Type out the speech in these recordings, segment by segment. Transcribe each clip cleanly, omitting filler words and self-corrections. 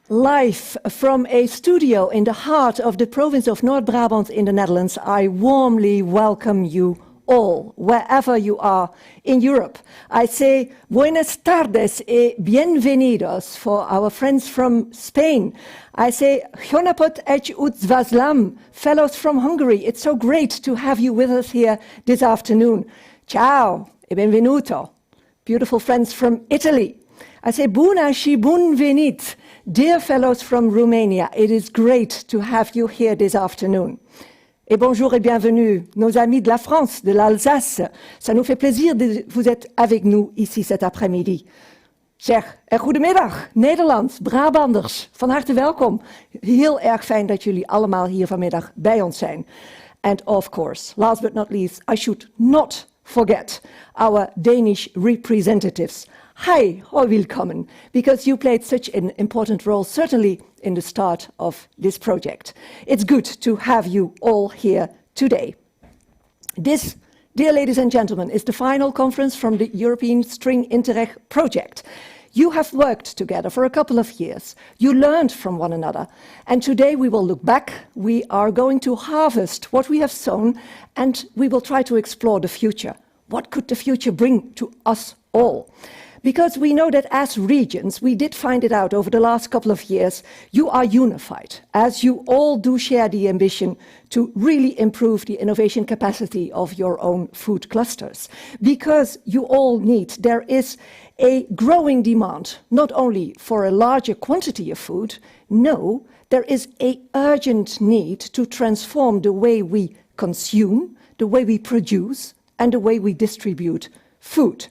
Live from a studio in the heart of the province of North Brabant in the Netherlands, I warmly welcome you all, wherever you are in Europe. I say buenas tardes y bienvenidos for our friends from Spain. I say Jonapot et utzvazlam, fellows from Hungary. It's so great to have you with us here this afternoon. Ciao e benvenuto. Beautiful friends from Italy. I say buna și bun venit. Dear fellows from Romania, it is great to have you here this afternoon. Et bonjour et bienvenue, nos amis de la France, de l'Alsace. Ça nous fait plaisir de vous être avec nous ici cet après-midi. Zeg, goedemiddag, Nederland, Brabanders, van harte welkom. Heel erg fijn dat jullie allemaal hier vanmiddag bij ons zijn. And of course, last but not least, I should not forget our Danish representatives. Hi, or willkommen, because you played such an important role, certainly in the start of this project. It's good to have you all here today. This, dear ladies and gentlemen, is the final conference from the European String Interreg project. You have worked together for a couple of years. You learned from one another. And today we will look back. We are going to harvest what we have sown, and we will try to explore the future. What could the future bring to us all? Because we know that as regions, we did find it out over the last couple of years, you are unified, as you all do share the ambition to really improve the innovation capacity of your own food clusters. Because you all need, there is a growing demand, not only for a larger quantity of food, no, there is an urgent need to transform the way we consume, the way we produce, and the way we distribute food.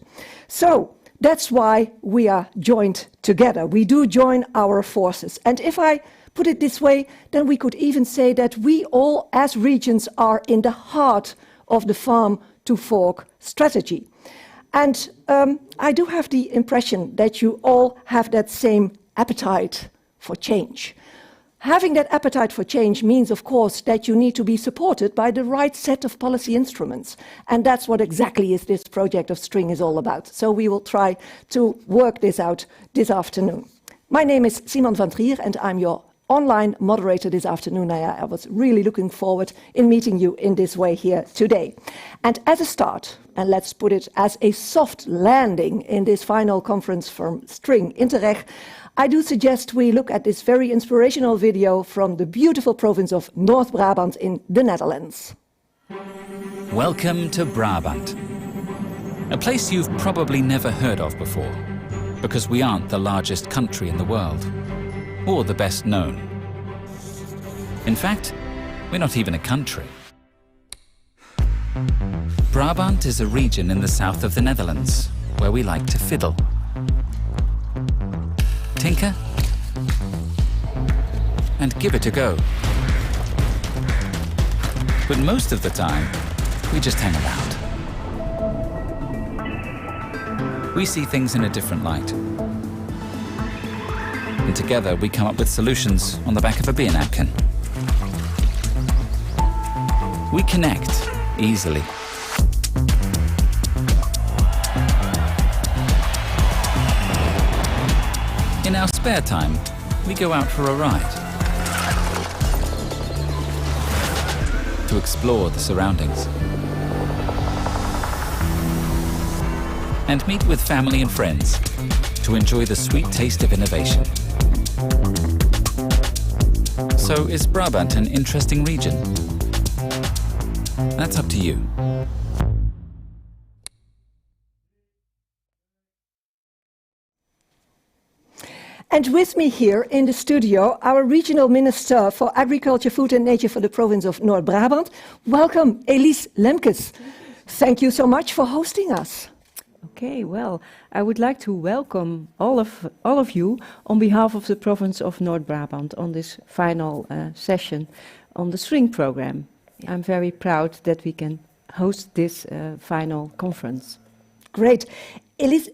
So, that's why we are joined together. We do join our forces. And if I put it this way, then we could even say that we all, as regions, are in the heart of the farm to fork strategy. And I do have the impression that you all have that same appetite for change. Having that appetite for change means, of course, that you need to be supported by the right set of policy instruments. And that's what exactly is this project of String is all about. So we will try to work this out this afternoon. My name is Simon van Trier, and I'm your online moderator this afternoon. I was really looking forward in meeting you in this way here today. And as a start, and let's put it as a soft landing in this final conference from String Interreg, I do suggest we look at this very inspirational video from the beautiful province of North Brabant in the Netherlands. Welcome to Brabant, a place you've probably never heard of before, because we aren't the largest country in the world, or the best known. In fact, we're not even a country. Brabant is a region in the south of the Netherlands, where we like to fiddle. Tinker and give it a go. But most of the time, we just hang around. We see things in a different light. And together we come up with solutions on the back of a beer napkin. We connect easily. In our spare time, we go out for a ride to explore the surroundings and meet with family and friends to enjoy the sweet taste of innovation. So, is Brabant an interesting region? That's up to you. And with me here in the studio, our Regional Minister for Agriculture, Food and Nature for the province of North Brabant. Welcome, Elise Lemkes. Thank you so much for hosting us. Okay, well, I would like to welcome all of you on behalf of the province of North Brabant on this final session on the String program. I'm very proud that we can host this final conference. Great. Elise,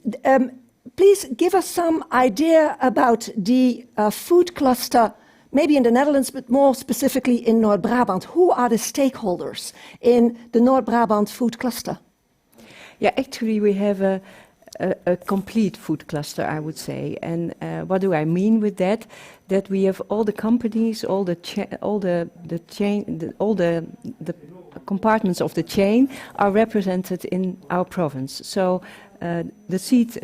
please give us some idea about the food cluster, maybe in the Netherlands, but more specifically in North Brabant. Who are the stakeholders in the North Brabant food cluster? Yeah, actually we have a complete food cluster, I would say. And what do I mean with that? that we have all the companies, all the compartments of the chain are represented in our province. So the seed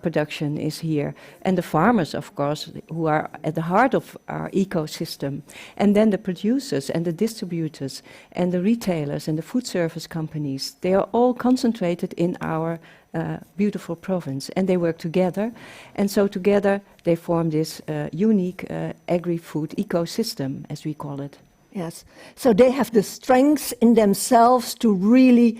production is here, and the farmers, of course, who are at the heart of our ecosystem, and then the producers and the distributors and the retailers and the food service companies. They are all concentrated in our beautiful province, and they work together, and so together they form this unique agri-food ecosystem, as we call it. Yes, so they have the strengths in themselves to really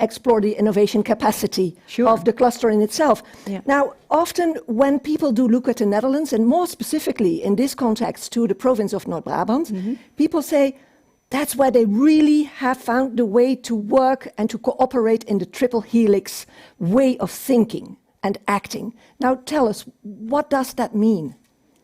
explore the innovation capacity of the cluster in itself. Yeah. Now, often when people do look at the Netherlands, and more specifically in this context to the province of North Brabant, people say that's where they really have found the way to work and to cooperate in the triple helix way of thinking and acting. Now, tell us, what does that mean?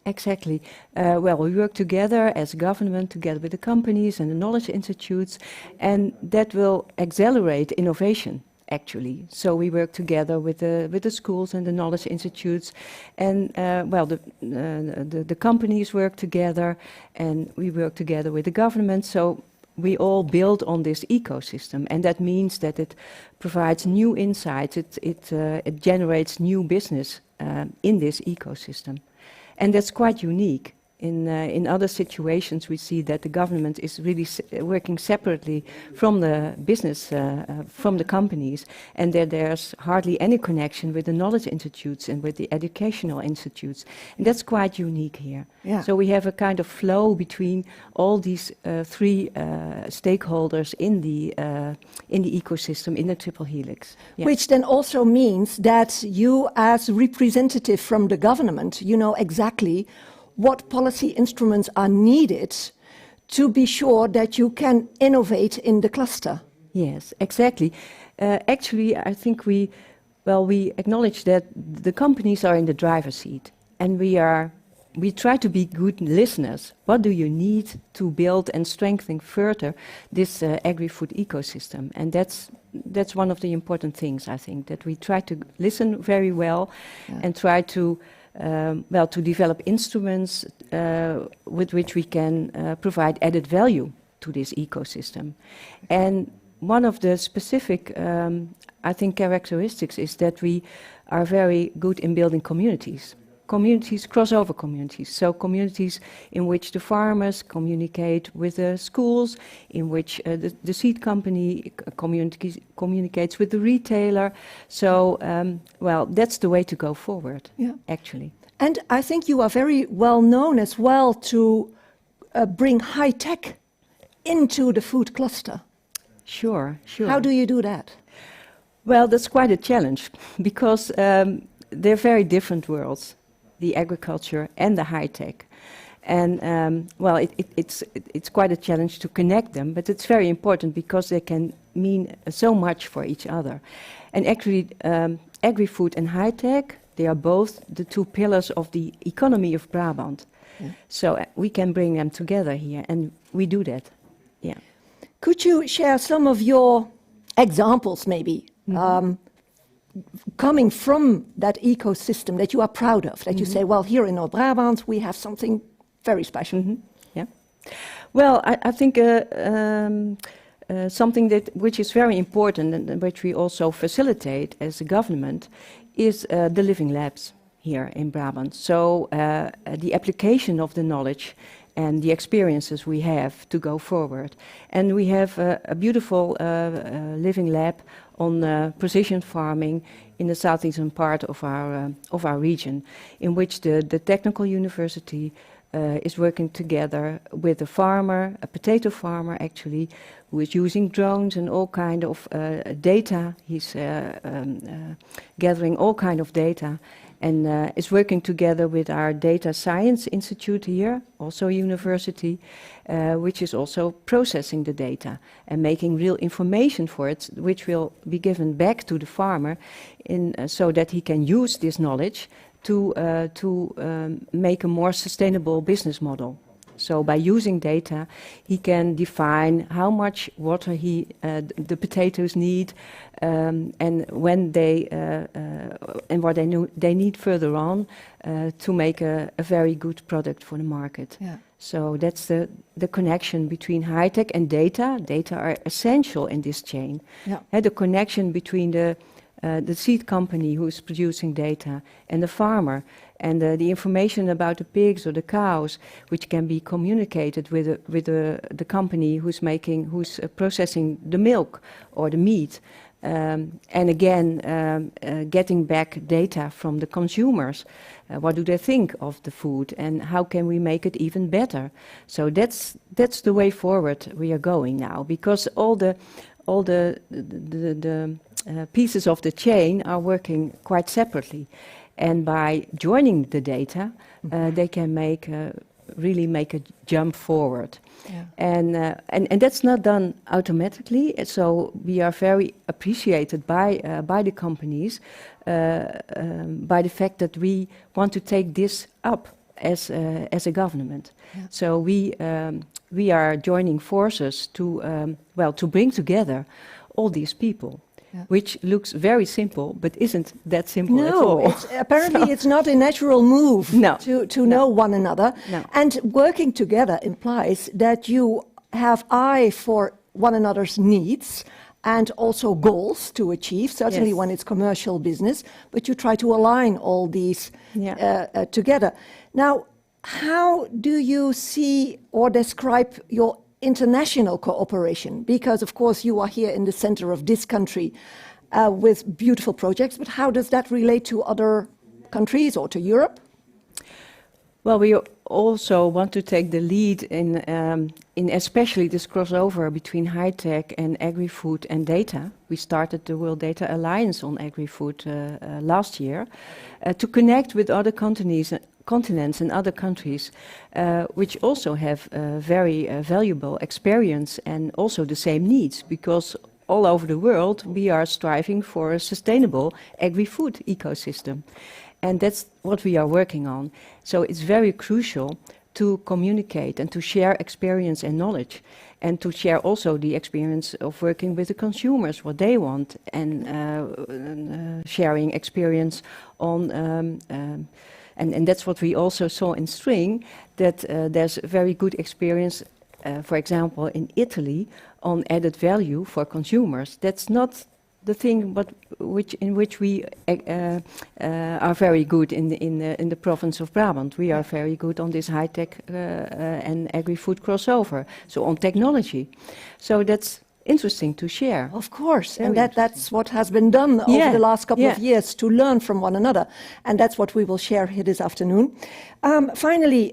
Exactly. Well, we work together as a government, together with the companies and the knowledge institutes, and that will accelerate innovation, actually. So we work together with the schools and the knowledge institutes, and the companies work together, and we work together with the government. So we all build on this ecosystem, and that means that it provides new insights. It generates new business in this ecosystem. And that's quite unique. In other situations, we see that the government is really working separately from the business, from the companies, and that there's hardly any connection with the knowledge institutes and with the educational institutes. And that's quite unique here. Yeah. So we have a kind of flow between all these three stakeholders in the ecosystem, in the triple helix. Yeah. Which then also means that you, as representative from the government, you know exactly what policy instruments are needed to be sure that you can innovate in the cluster. Yes, exactly. Actually, I think we acknowledge that the companies are in the driver's seat, and we try to be good listeners. What do you need to build and strengthen further this agri-food ecosystem? And that's one of the important things, I think, that we try to listen very well and try to to develop instruments with which we can provide added value to this ecosystem. And one of the specific, I think, characteristics is that we are very good in building communities. Communities, crossover communities. So communities in which the farmers communicate with the schools, in which the seed company communicates with the retailer. So, that's the way to go forward, actually. And I think you are very well known as well to bring high tech into the food cluster. Sure. How do you do that? Well, that's quite a challenge, because they're very different worlds, the agriculture and the high tech, and it's quite a challenge to connect them. But it's very important because they can mean so much for each other. And actually, agri-food and high tech, they are both the two pillars of the economy of Brabant. So we can bring them together here, and we do that. Yeah. Could you share some of your examples, maybe? Coming from that ecosystem that you are proud of, that you say, well, here in North Brabant, we have something very special. Yeah. Well, I think something which is very important and which we also facilitate as a government is the living labs here in Brabant. So the application of the knowledge and the experiences we have to go forward. And we have a beautiful living lab on precision farming in the southeastern part of our region, in which the technical university is working together with a farmer, a potato farmer actually, who is using drones and all kind of data. He's gathering all kind of data, and is working together with our data science institute here, also a university, which is also processing the data and making real information for it, which will be given back to the farmer so that he can use this knowledge to make a more sustainable business model. So by using data, he can define how much water the potatoes need, and when they and what they need further on to make a very good product for the market. Yeah. So that's the connection between high tech and data. Data are essential in this chain. Yeah. The connection between the seed company who is producing data and the farmer, and the information about the pigs or the cows, which can be communicated with the company who's processing the milk or the meat, and again getting back data from the consumers. What do they think of the food, and how can we make it even better? So that's the way forward we are going now, because all the pieces of the chain are working quite separately, and by joining the data, they can really make a jump forward. Yeah. And that's not done automatically. So we are very appreciated by the companies by the fact that we want to take this up as a government. Yeah. So we are joining forces to bring together all these people. Yeah. Which looks very simple, but isn't that simple at all. No, apparently it's not a natural move to know one another. No. And working together implies that you have eye for one another's needs and also goals to achieve, certainly Yes. when it's commercial business, but you try to align all these together. Now, how do you see or describe your international cooperation? Because, of course, you are here in the center of this country with beautiful projects, but how does that relate to other countries or to Europe? Well, we also want to take the lead in especially this crossover between high-tech and agri-food and data. We started the World Data Alliance on agri-food last year to connect with other continents and other countries, which also have very valuable experience and also the same needs, because all over the world we are striving for a sustainable agri-food ecosystem. And that's what we are working on. So it's very crucial to communicate and to share experience and knowledge, and to share also the experience of working with the consumers, what they want, and sharing experience on and that's what we also saw in String, that there's very good experience, for example, in Italy, on added value for consumers. That's not the thing in which we are very good in the province of Brabant. We are very good on this high-tech and agri-food crossover, so on technology. So that's interesting to share. Of course, and that's what has been done over the last couple of years, to learn from one another, and that's what we will share here this afternoon. Finally,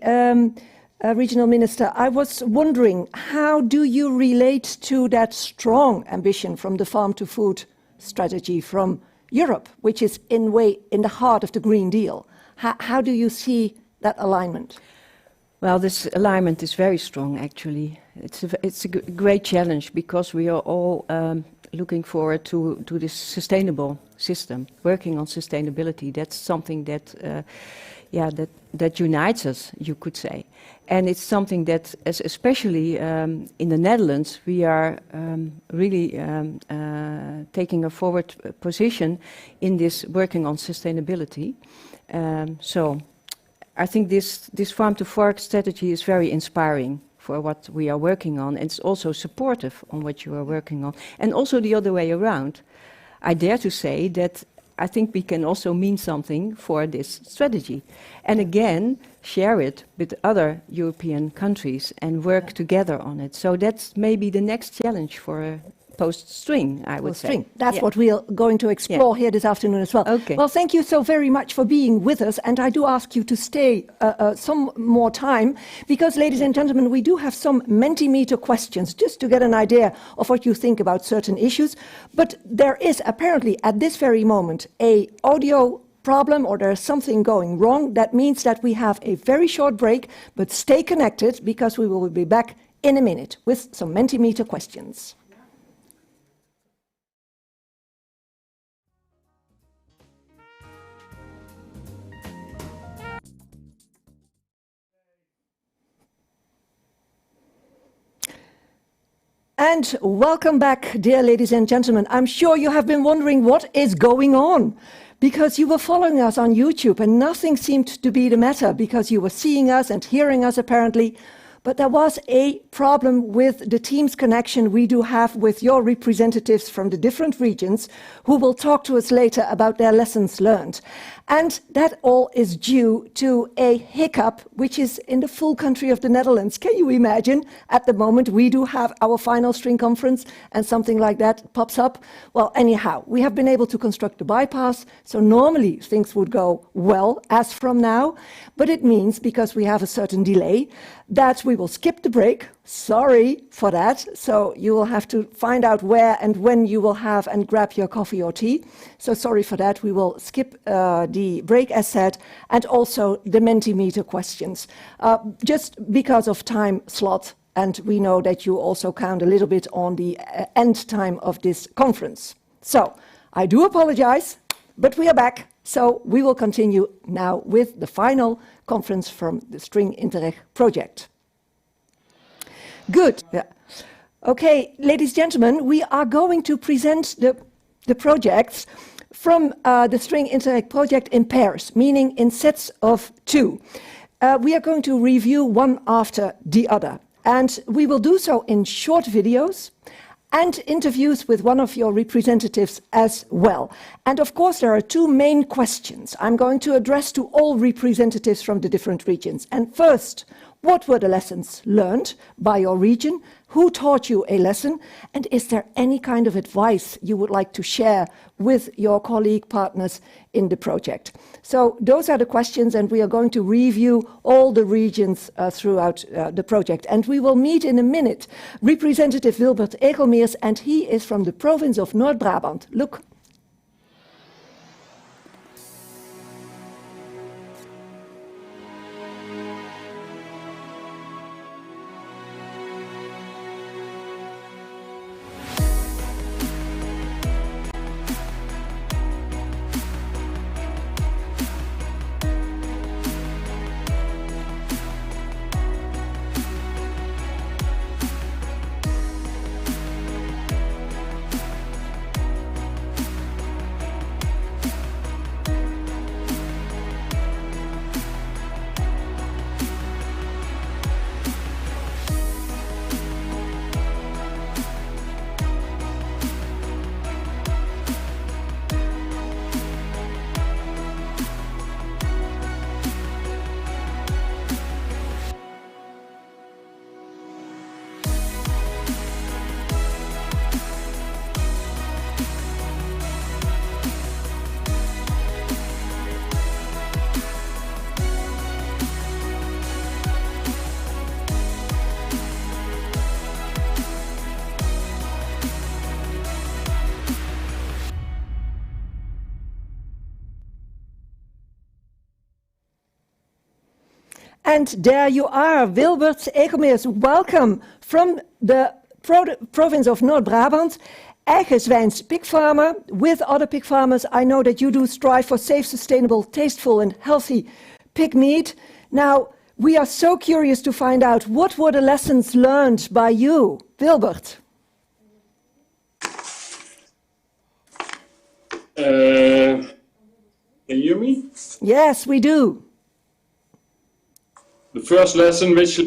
Regional Minister, I was wondering, how do you relate to that strong ambition from the Farm-to-Food strategy from Europe, which is in the heart of the Green Deal? How do you see that alignment? Well, this alignment is very strong, actually. It's a great challenge, because we are all looking forward to this sustainable system, working on sustainability. That's something that unites us, you could say. And it's something that, especially in the Netherlands, we are really taking a forward position in this working on sustainability. So I think this farm to fork strategy is very inspiring for what we are working on. It's also supportive on what you are working on. And also the other way around. I dare to say that I think we can also mean something for this strategy. And again, share it with other European countries and work together on it. So that's maybe the next challenge for post-String, I would say. That's what we are going to explore here this afternoon as well. Okay. Well, thank you so very much for being with us, and I do ask you to stay some more time, because, ladies and gentlemen, we do have some Mentimeter questions, just to get an idea of what you think about certain issues. But there is apparently, at this very moment, an audio problem, or there's something going wrong. That means that we have a very short break, but stay connected, because we will be back in a minute with some Mentimeter questions. And welcome back, dear ladies and gentlemen. I'm sure you have been wondering what is going on, because you were following us on YouTube and nothing seemed to be the matter, because you were seeing us and hearing us apparently. But there was a problem with the Teams connection we do have with your representatives from the different regions, who will talk to us later about their lessons learned. And that all is due to a hiccup, which is in the full country of the Netherlands. Can you imagine? At the moment, we do have our final string conference and something like that pops up. Well, anyhow, we have been able to construct the bypass. So normally things would go well as from now. But it means, because we have a certain delay, that we will skip the break. Sorry for that. So you will have to find out where and when you will have and grab your coffee or tea. So sorry for that. We will skip the break as said, and also the Mentimeter questions, just because of time slot. And we know that you also count a little bit on the end time of this conference. So I do apologize, but we are back. So we will continue now with the final conference from the String Interreg project. Good. Yeah. Okay, ladies and gentlemen, we are going to present the projects from the String Interreg project in pairs, meaning in sets of 2. We are going to review one after the other, and we will do so in short videos and interviews with one of your representatives as well. And of course, there are 2 main questions I'm going to address to all representatives from the different regions. And first, what were the lessons learned by your region? Who taught you a lesson? And is there any kind of advice you would like to share with your colleague partners in the project? So those are the questions, and we are going to review all the regions throughout the project. And we will meet in a minute Representative Wilbert Egelmeers, and he is from the province of Noord-Brabant. Look. And there you are, Wilbert Egelmeers. Welcome from the province of Noord-Brabant, Eigen pig farmer. With other pig farmers, I know that you do strive for safe, sustainable, tasteful and healthy pig meat. Now, we are so curious to find out, what were the lessons learned by you, Wilbert? Can you hear me? Yes, we do. The first lesson which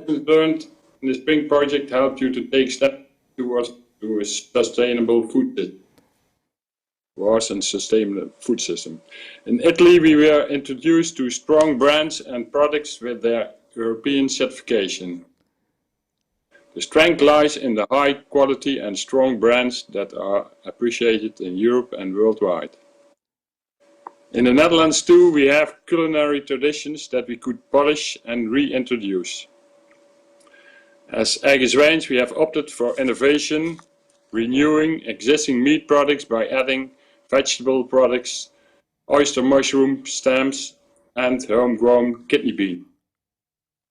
learned in the Spring project helped you to take steps towards a sustainable food system. In Italy, we were introduced to strong brands and products with their European certification. The strength lies in the high quality and strong brands that are appreciated in Europe and worldwide. In the Netherlands too, we have culinary traditions that we could polish and reintroduce. As Eigen we have opted for innovation, renewing existing meat products by adding vegetable products, oyster mushroom stems and homegrown kidney bean,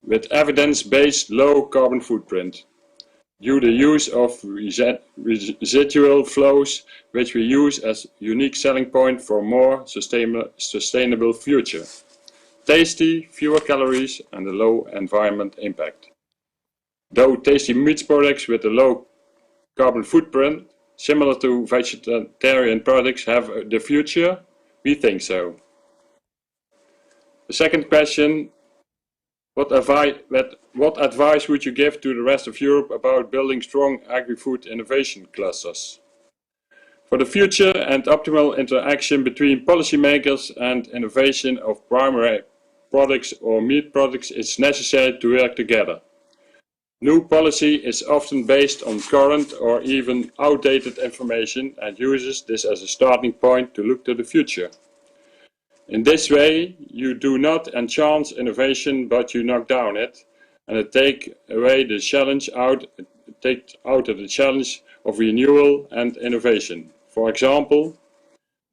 with evidence-based low carbon footprint, due to the use of residual flows, which we use as unique selling point for more sustainable future. Tasty, fewer calories and a low environment impact. Though tasty meat products with a low carbon footprint, similar to vegetarian products, have the future? We think so. The second question, what advice would you give to the rest of Europe about building strong agri-food innovation clusters? For the future and optimal interaction between policymakers and innovation of primary products or meat products, it's necessary to work together. New policy is often based on current or even outdated information and uses this as a starting point to look to the future. In this way, you do not enhance innovation, but you knock down it, and it takes the challenge out of the challenge of renewal and innovation. For example,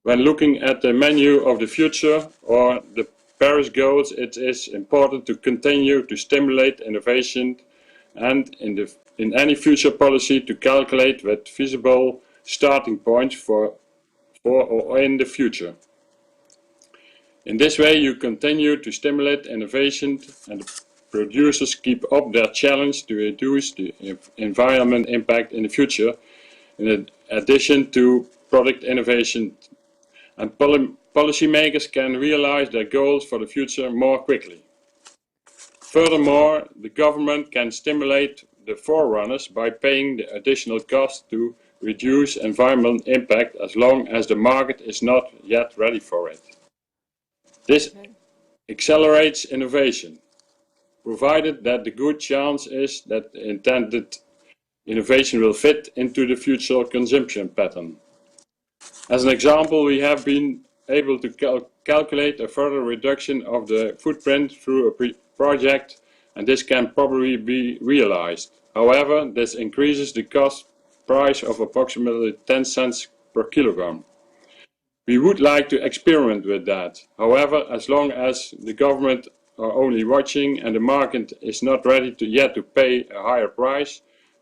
when looking at the menu of the future or the Paris goals, it is important to continue to stimulate innovation and in any future policy to calculate with feasible starting points for or in the future. In this way, you continue to stimulate innovation and the producers keep up their challenge to reduce the environment impact in the future, in addition to product innovation. And policymakers can realize their goals for the future more quickly. Furthermore, the government can stimulate the forerunners by paying the additional cost to reduce environmental impact as long as the market is not yet ready for it. This accelerates innovation, provided that the good chance is that the intended innovation will fit into the future consumption pattern. As an example, we have been able to calculate a further reduction of the footprint through a project, and this can probably be realized. However, this increases the cost price of approximately 10 cents per kilogram. We would like to experiment with that. However, as long as the government are only watching and the market is not ready yet to pay a higher price,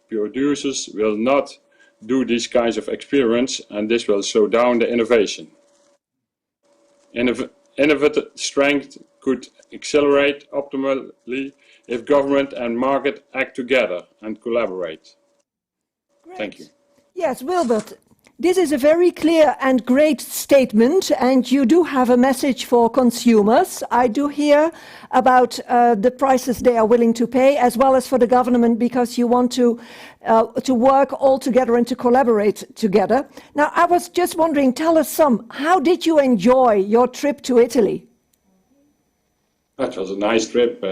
producers will not do these kinds of experiments, and this will slow down the innovation. Innovative strength could accelerate optimally if government and market act together and collaborate. Great. Thank you. Yes, Wilbert, this is a very clear and great statement, and you do have a message for consumers. I do hear about the prices they are willing to pay, as well as for the government, because you want to work all together and to collaborate together. Now, I was just wondering, tell us how did you enjoy your trip to Italy? It was a nice trip.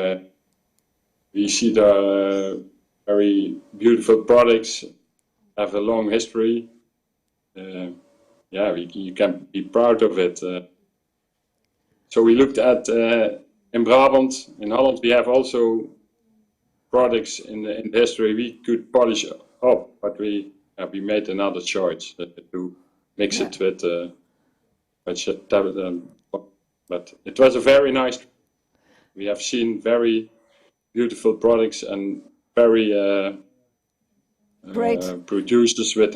We see the very beautiful products, have a long history. You can be proud of it. So we looked at in Brabant, in Holland, we have also products in the history we could polish up, but we made another choice to mix it with vegetable. But it was a very nice. We have seen very beautiful products and very Great. Producers with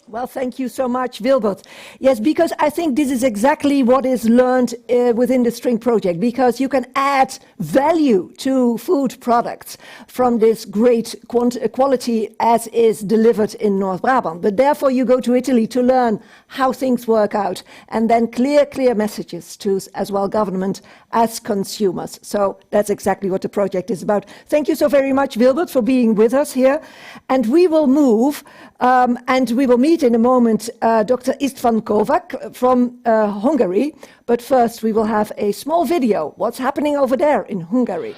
Well, thank you so much, Wilbert. Yes, because I think this is exactly what is learned within the String project, because you can add value to food products from this great quality as is delivered in North Brabant. But therefore you go to Italy to learn how things work out, and then clear messages to as well government as consumers. So that's exactly what the project is about. Thank you so very much, Wilbert, for being with us here. And we will move and we will meet in a moment Dr. Istvan Kovac from Hungary. But first we will have a small video. What's happening over there in Hungary?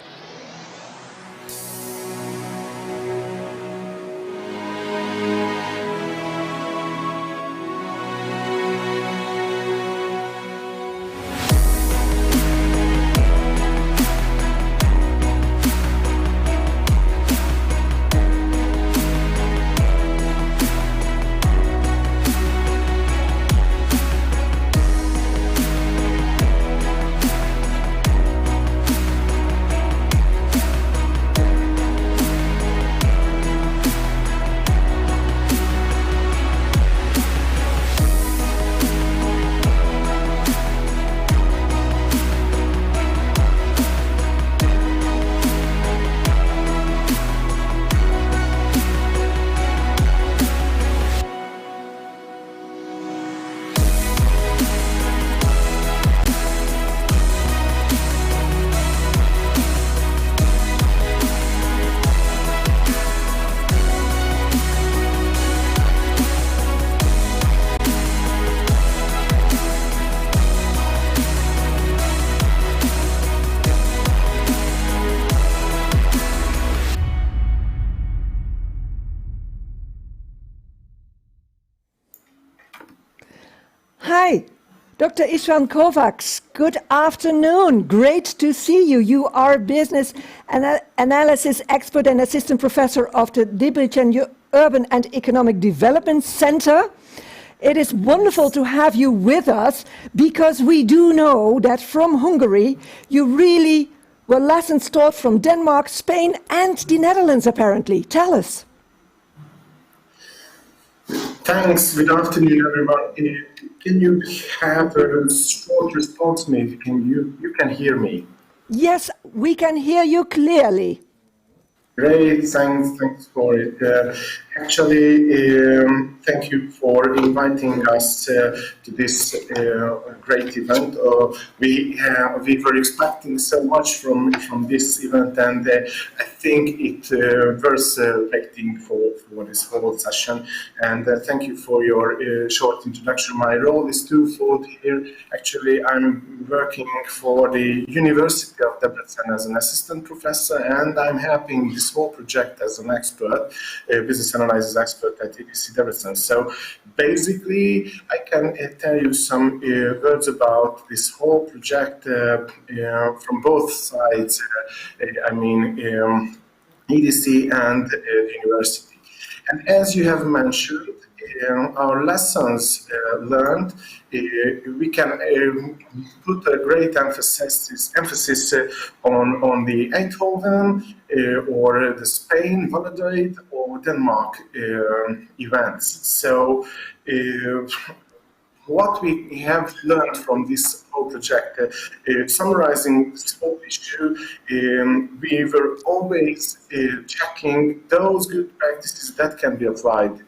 Hi, Dr. Ishwan Kovacs. Good afternoon. Great to see you. You are business analysis expert and assistant professor of the Debrecen Urban and Economic Development Center. It is wonderful to have you with us because we do know that from Hungary you really were lessons taught from Denmark, Spain and the Netherlands apparently. Tell us. Thanks. Good afternoon, everyone. Can you have a short response, maybe? You can hear me? Yes, we can hear you clearly. Great, thanks for it. Thank you for inviting us to this great event. We were expecting so much from this event, and I think it was expecting for this whole session. And thank you for your short introduction. My role is twofold here. Actually, I'm working for the University of Debrecen as an assistant professor, and I'm helping this whole project as an expert, a business analysis expert at EDC Debrecen. So basically, I can tell you some words about this whole project from both sides, EDC and the university. And as you have mentioned, our lessons learned, we can put a great emphasis on the Eindhoven or the Spain, Valladolid or Denmark events. So what we have learned from this whole project, summarizing this whole issue, we were always checking those good practices that can be applied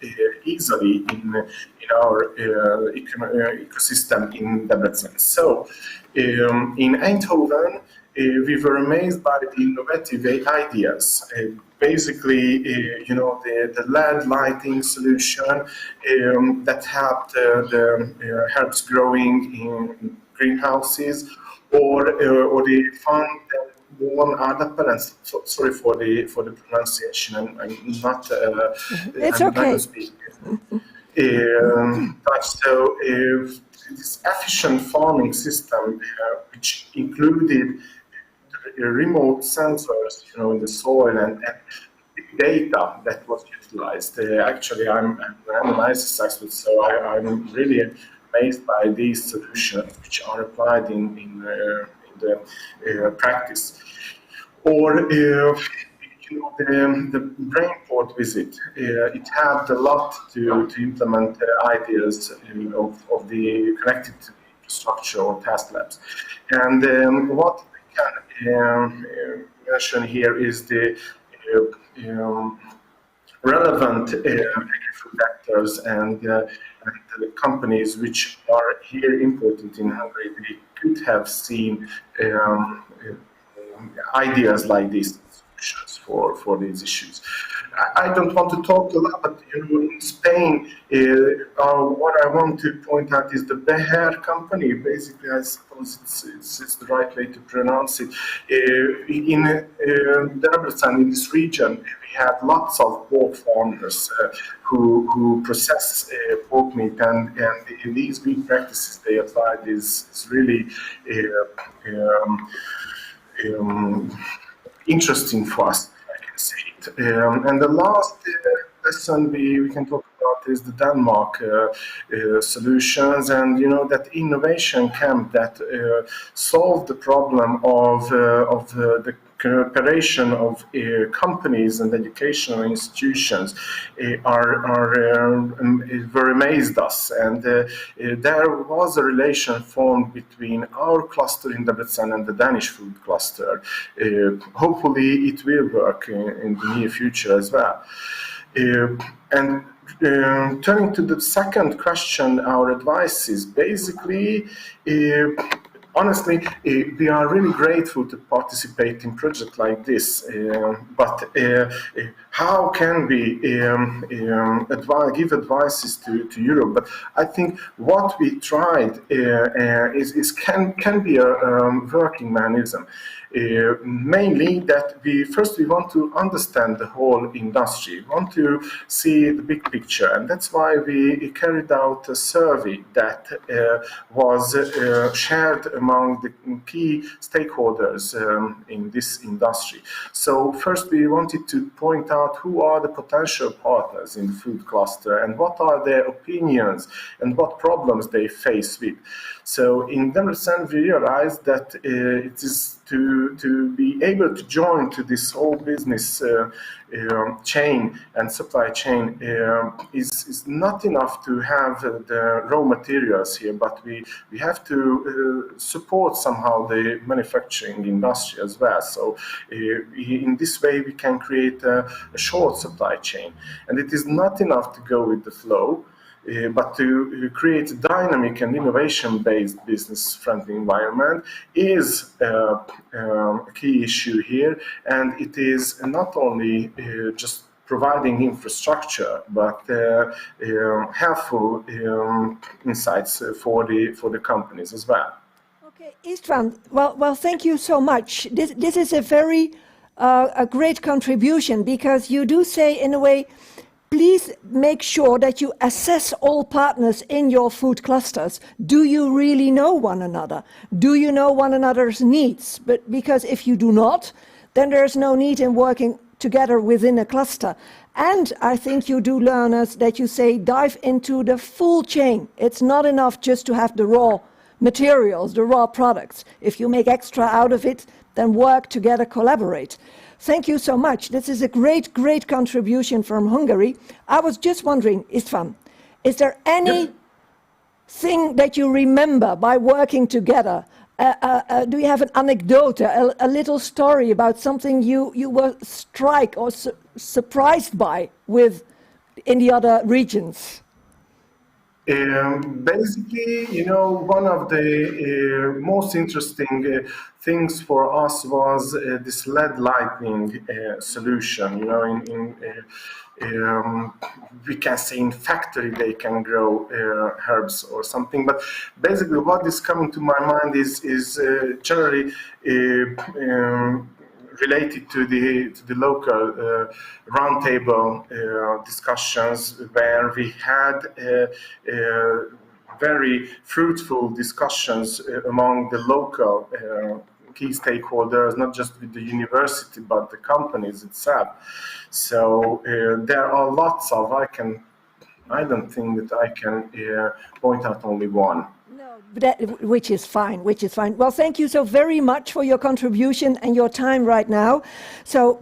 easily in our ecosystem in Debrecen. So in Eindhoven, we were amazed by the innovative ideas. Basically, the LED lighting solution that helped the herbs growing in greenhouses, or the fun one Ardapelens. Sorry for the pronunciation. I'm not. It's I'm okay. not speaking Dutch. So this efficient farming system, which included remote sensors, in the soil and data that was utilized. Actually, I'm an analysis expert, so I'm really amazed by these solutions which are applied in the practice. Or the Brainport visit, it had a lot to implement ideas of the connected infrastructure or task labs. And what can mention here is the relevant agri-food actors and the companies which are here important in Hungary. They could have seen ideas like this, solutions for these issues. I don't want to talk a lot, but in Spain, what I want to point out is the Beher company. Basically, I suppose it's the right way to pronounce it. In Debrecen, in this region, we have lots of pork farmers who process pork meat, and these good practices they applied is really interesting for us. And the last lesson we can talk about is the Denmark solutions, and that innovation camp that solved the problem of the cooperation of companies and educational institutions were amazed us, and there was a relation formed between our cluster in Debrecen and the Danish food cluster. Hopefully it will work in the near future as well. And turning to the second question, our advice is basically honestly, we are really grateful to participate in projects like this, but how can we give advices to Europe? But I think what we tried can be a working mechanism. Mainly that we want to understand the whole industry, we want to see the big picture, and that's why we carried out a survey that was shared among the key stakeholders in this industry. So first we wanted to point out who are the potential partners in the food cluster and what are their opinions and what problems they face with. So in that we realized that it is to be able to join to this whole business chain and supply chain is not enough to have the raw materials here, but we have to support somehow the manufacturing industry as well. So in this way we can create a short supply chain, and it is not enough to go with the flow. But to create a dynamic and innovation-based business-friendly environment is a key issue here, and it is not only just providing infrastructure, but helpful insights for the companies as well. Okay, Istvan, well, thank you so much. This is a very a great contribution, because you do say in a way, please make sure that you assess all partners in your food clusters. Do you really know one another? Do you know one another's needs? But because if you do not, then there's no need in working together within a cluster. And I think you do learn us that you say dive into the full chain. It's not enough just to have the raw materials, the raw products. If you make extra out of it, then work together, collaborate. Thank you so much. This is a great, great contribution from Hungary. I was just wondering, Istvan, is there anything that you remember by working together? Do you have an anecdote, a little story about something you were struck or surprised by with in the other regions? Basically, one of the most interesting things for us was this LED lighting solution. We can say in factory they can grow herbs or something, but basically what is coming to my mind is generally related to the local roundtable discussions, where we had very fruitful discussions among the local key stakeholders, not just with the university, but the companies itself. So there are lots of, I don't think that I can point out only one. Which is fine, Well, thank you so very much for your contribution and your time right now. So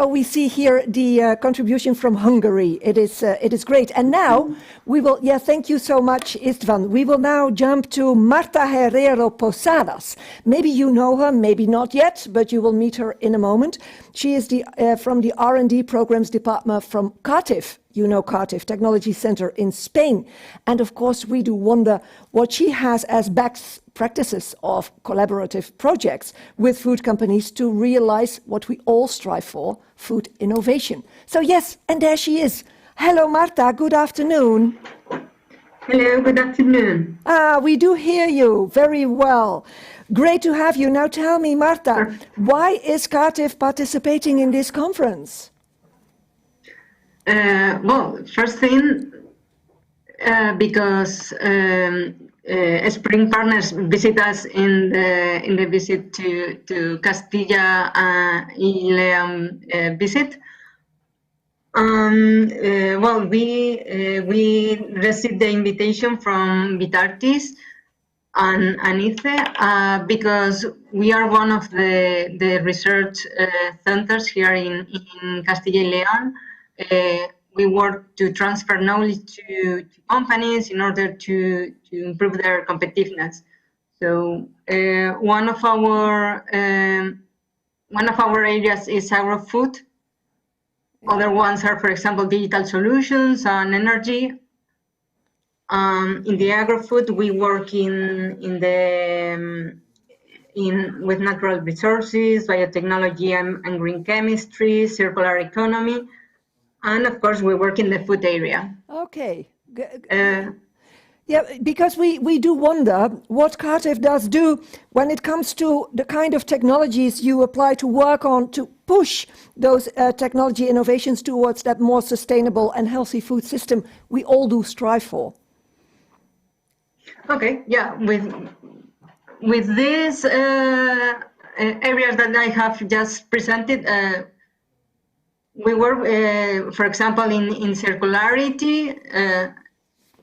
we see here the contribution from Hungary. It is great. And now we will, thank you so much, Istvan. We will now jump to Marta Herrero Posadas. Maybe you know her, maybe not yet, but you will meet her in a moment. She is from the R&D Programs Department from CATIF. You know CATIF, Technology Center in Spain. And of course, we do wonder what she has as best practices of collaborative projects with food companies to realize what we all strive for, food innovation. So yes, and there she is. Hello, Marta, good afternoon. Hello, good afternoon. We do hear you very well. Great to have you. Now tell me, Marta, why is CATIF participating in this conference? Well, first thing, because Spring Partners visit us in the visit to Castilla y León visit. Well, we received the invitation from Vitartis and IFE because we are one of the research centers here in Castilla y León. We work to transfer knowledge to companies in order to improve their competitiveness. So one of our areas is agro-food. Other ones are, for example, digital solutions and energy. In the agro-food, we work with natural resources, biotechnology and green chemistry, circular economy. And of course, we work in the food area. Okay. Yeah, because we do wonder what Cardiff does do when it comes to the kind of technologies you apply to work on to push those technology innovations towards that more sustainable and healthy food system we all do strive for. Okay, yeah, with these areas that I have just presented, we work, for example, in circularity.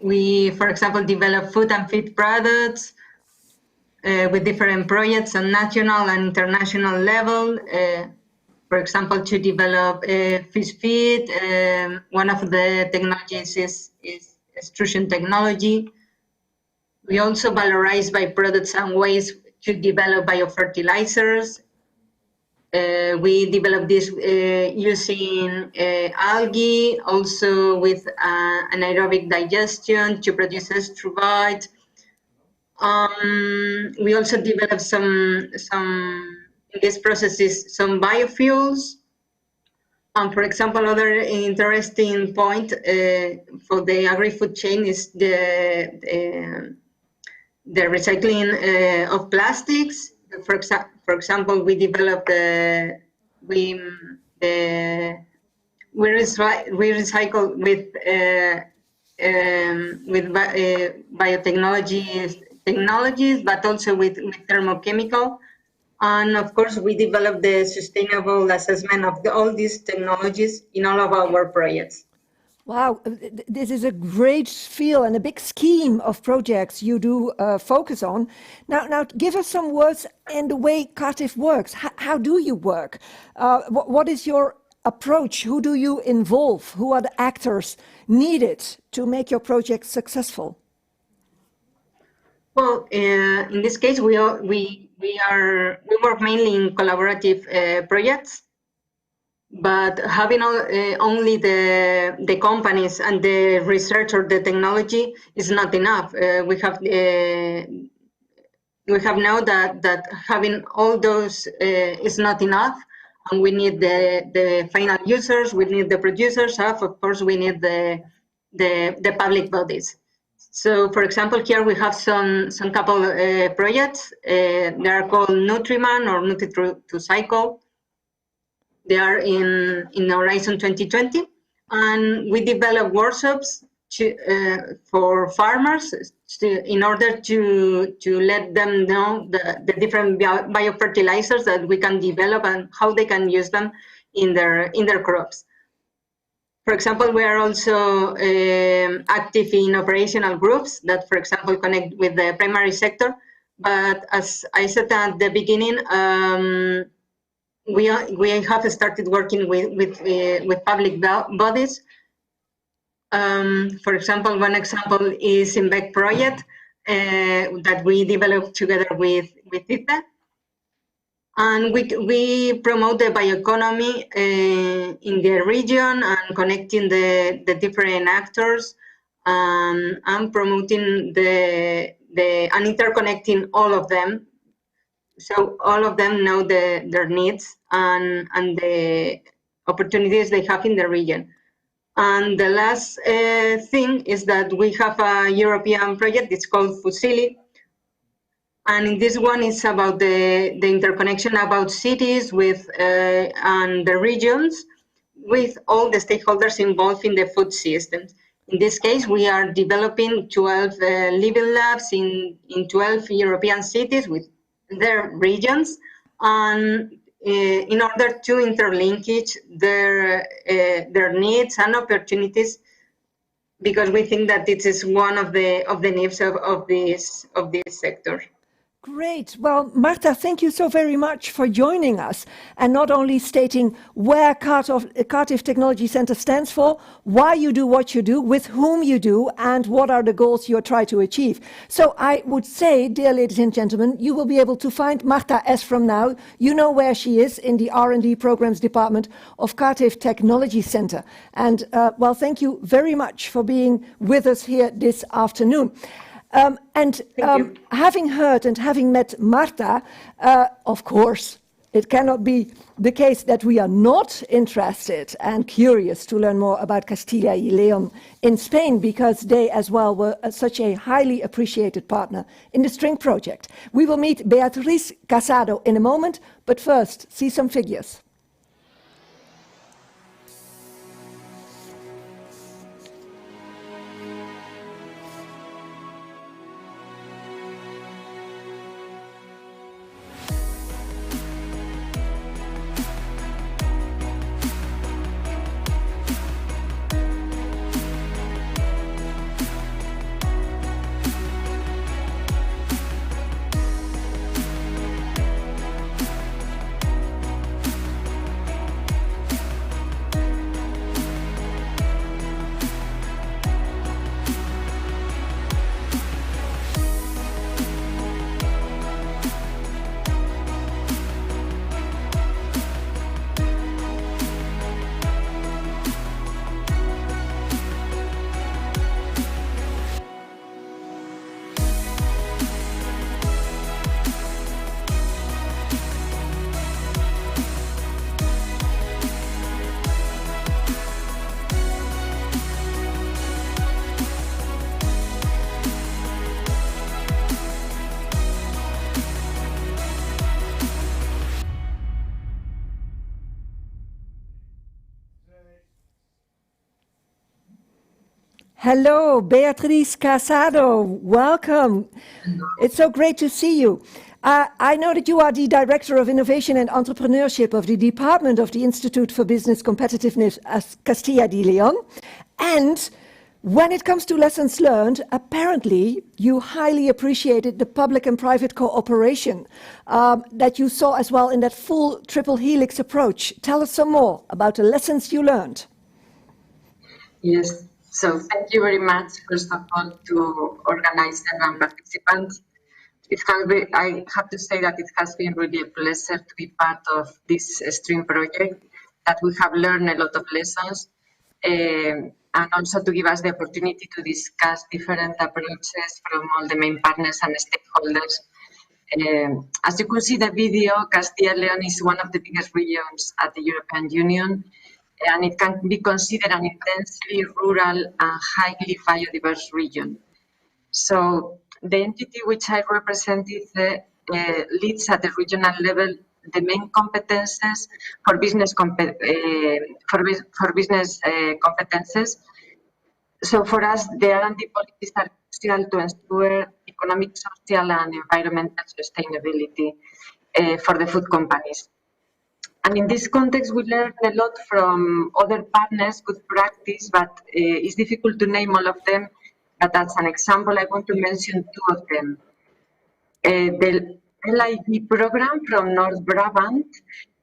We, for example, develop food and feed products with different projects on national and international level. For example, to develop fish feed, one of the technologies is extrusion technology. We also valorize byproducts and waste to develop biofertilizers. We develop this using algae, also with anaerobic digestion to produce estruvite. We also develop some in these processes some biofuels. For example, other interesting point for the agri-food chain is the recycling of plastics. For example, we develop we recycle with biotechnologies, but also with thermochemical. And of course, we develop the sustainable assessment of all these technologies in all of our projects. Wow, this is a great field and a big scheme of projects you do focus on. Now, give us some words in the way Cardiff works. How do you work? What is your approach? Who do you involve? Who are the actors needed to make your project successful? Well, in this case, we work mainly in collaborative projects. But having only the companies and the research or the technology is not enough. We have now that having all those is not enough, and we need the final users. We need the producers. Of course, we need the public bodies. So, for example, here we have some couple projects. They are called Nutriman or Nutri2Cycle. They are in Horizon 2020, and we develop workshops for farmers in order to let them know the different biofertilizers that we can develop and how they can use them in their crops. For example, we are also active in operational groups that, for example, connect with the primary sector. But as I said at the beginning, we have started working with public bodies. For example, one example is INVEC project that we developed together with IPE. And we promote the bioeconomy in the region and connecting the different actors and promoting and interconnecting all of them. So all of them know their needs and the opportunities they have in the region. And the last thing is that we have a European project. It's called Fusilli. And in this one, it's about the interconnection about cities with and the regions with all the stakeholders involved in the food systems. In this case, we are developing 12 living labs in 12 European cities with their regions, and in order to interlinkage their needs and opportunities, because we think that this is one of the needs of this sector. Great. Well, Marta, thank you so very much for joining us and not only stating where Cardiff Technology Centre stands for, why you do what you do, with whom you do, and what are the goals you try to achieve. So I would say, dear ladies and gentlemen, you will be able to find Marta as from now. You know where she is in the R&D Programs Department of Cardiff Technology Centre. And well, thank you very much for being with us here this afternoon. Having heard and having met Marta, of course, it cannot be the case that we are not interested and curious to learn more about Castilla y León in Spain, because they as well were such a highly appreciated partner in the String project. We will meet Beatriz Casado in a moment, but first, see some figures. Hello, Beatriz Casado. Welcome. It's so great to see you. I know that you are the Director of Innovation and Entrepreneurship of the Department of the Institute for Business Competitiveness at Castilla y León. And when it comes to lessons learned, apparently you highly appreciated the public and private cooperation that you saw as well in that full triple helix approach. Tell us some more about the lessons you learned. Yes. So thank you very much, first of all, to organizers and participants. I have to say that it has been really a pleasure to be part of this STREAM project, that we have learned a lot of lessons, and also to give us the opportunity to discuss different approaches from all the main partners and stakeholders. As you could see in the video, Castilla y León is one of the biggest regions at the European Union, and it can be considered an intensely rural and highly biodiverse region. So the entity which I represent leads at the regional level the main competences for business competences. So for us, the R&D policies are crucial to ensure economic, social, and environmental sustainability for the food companies. And in this context, we learn a lot from other partners, good practice, but it's difficult to name all of them. But as an example, I want to mention two of them. The LIB program from North Brabant,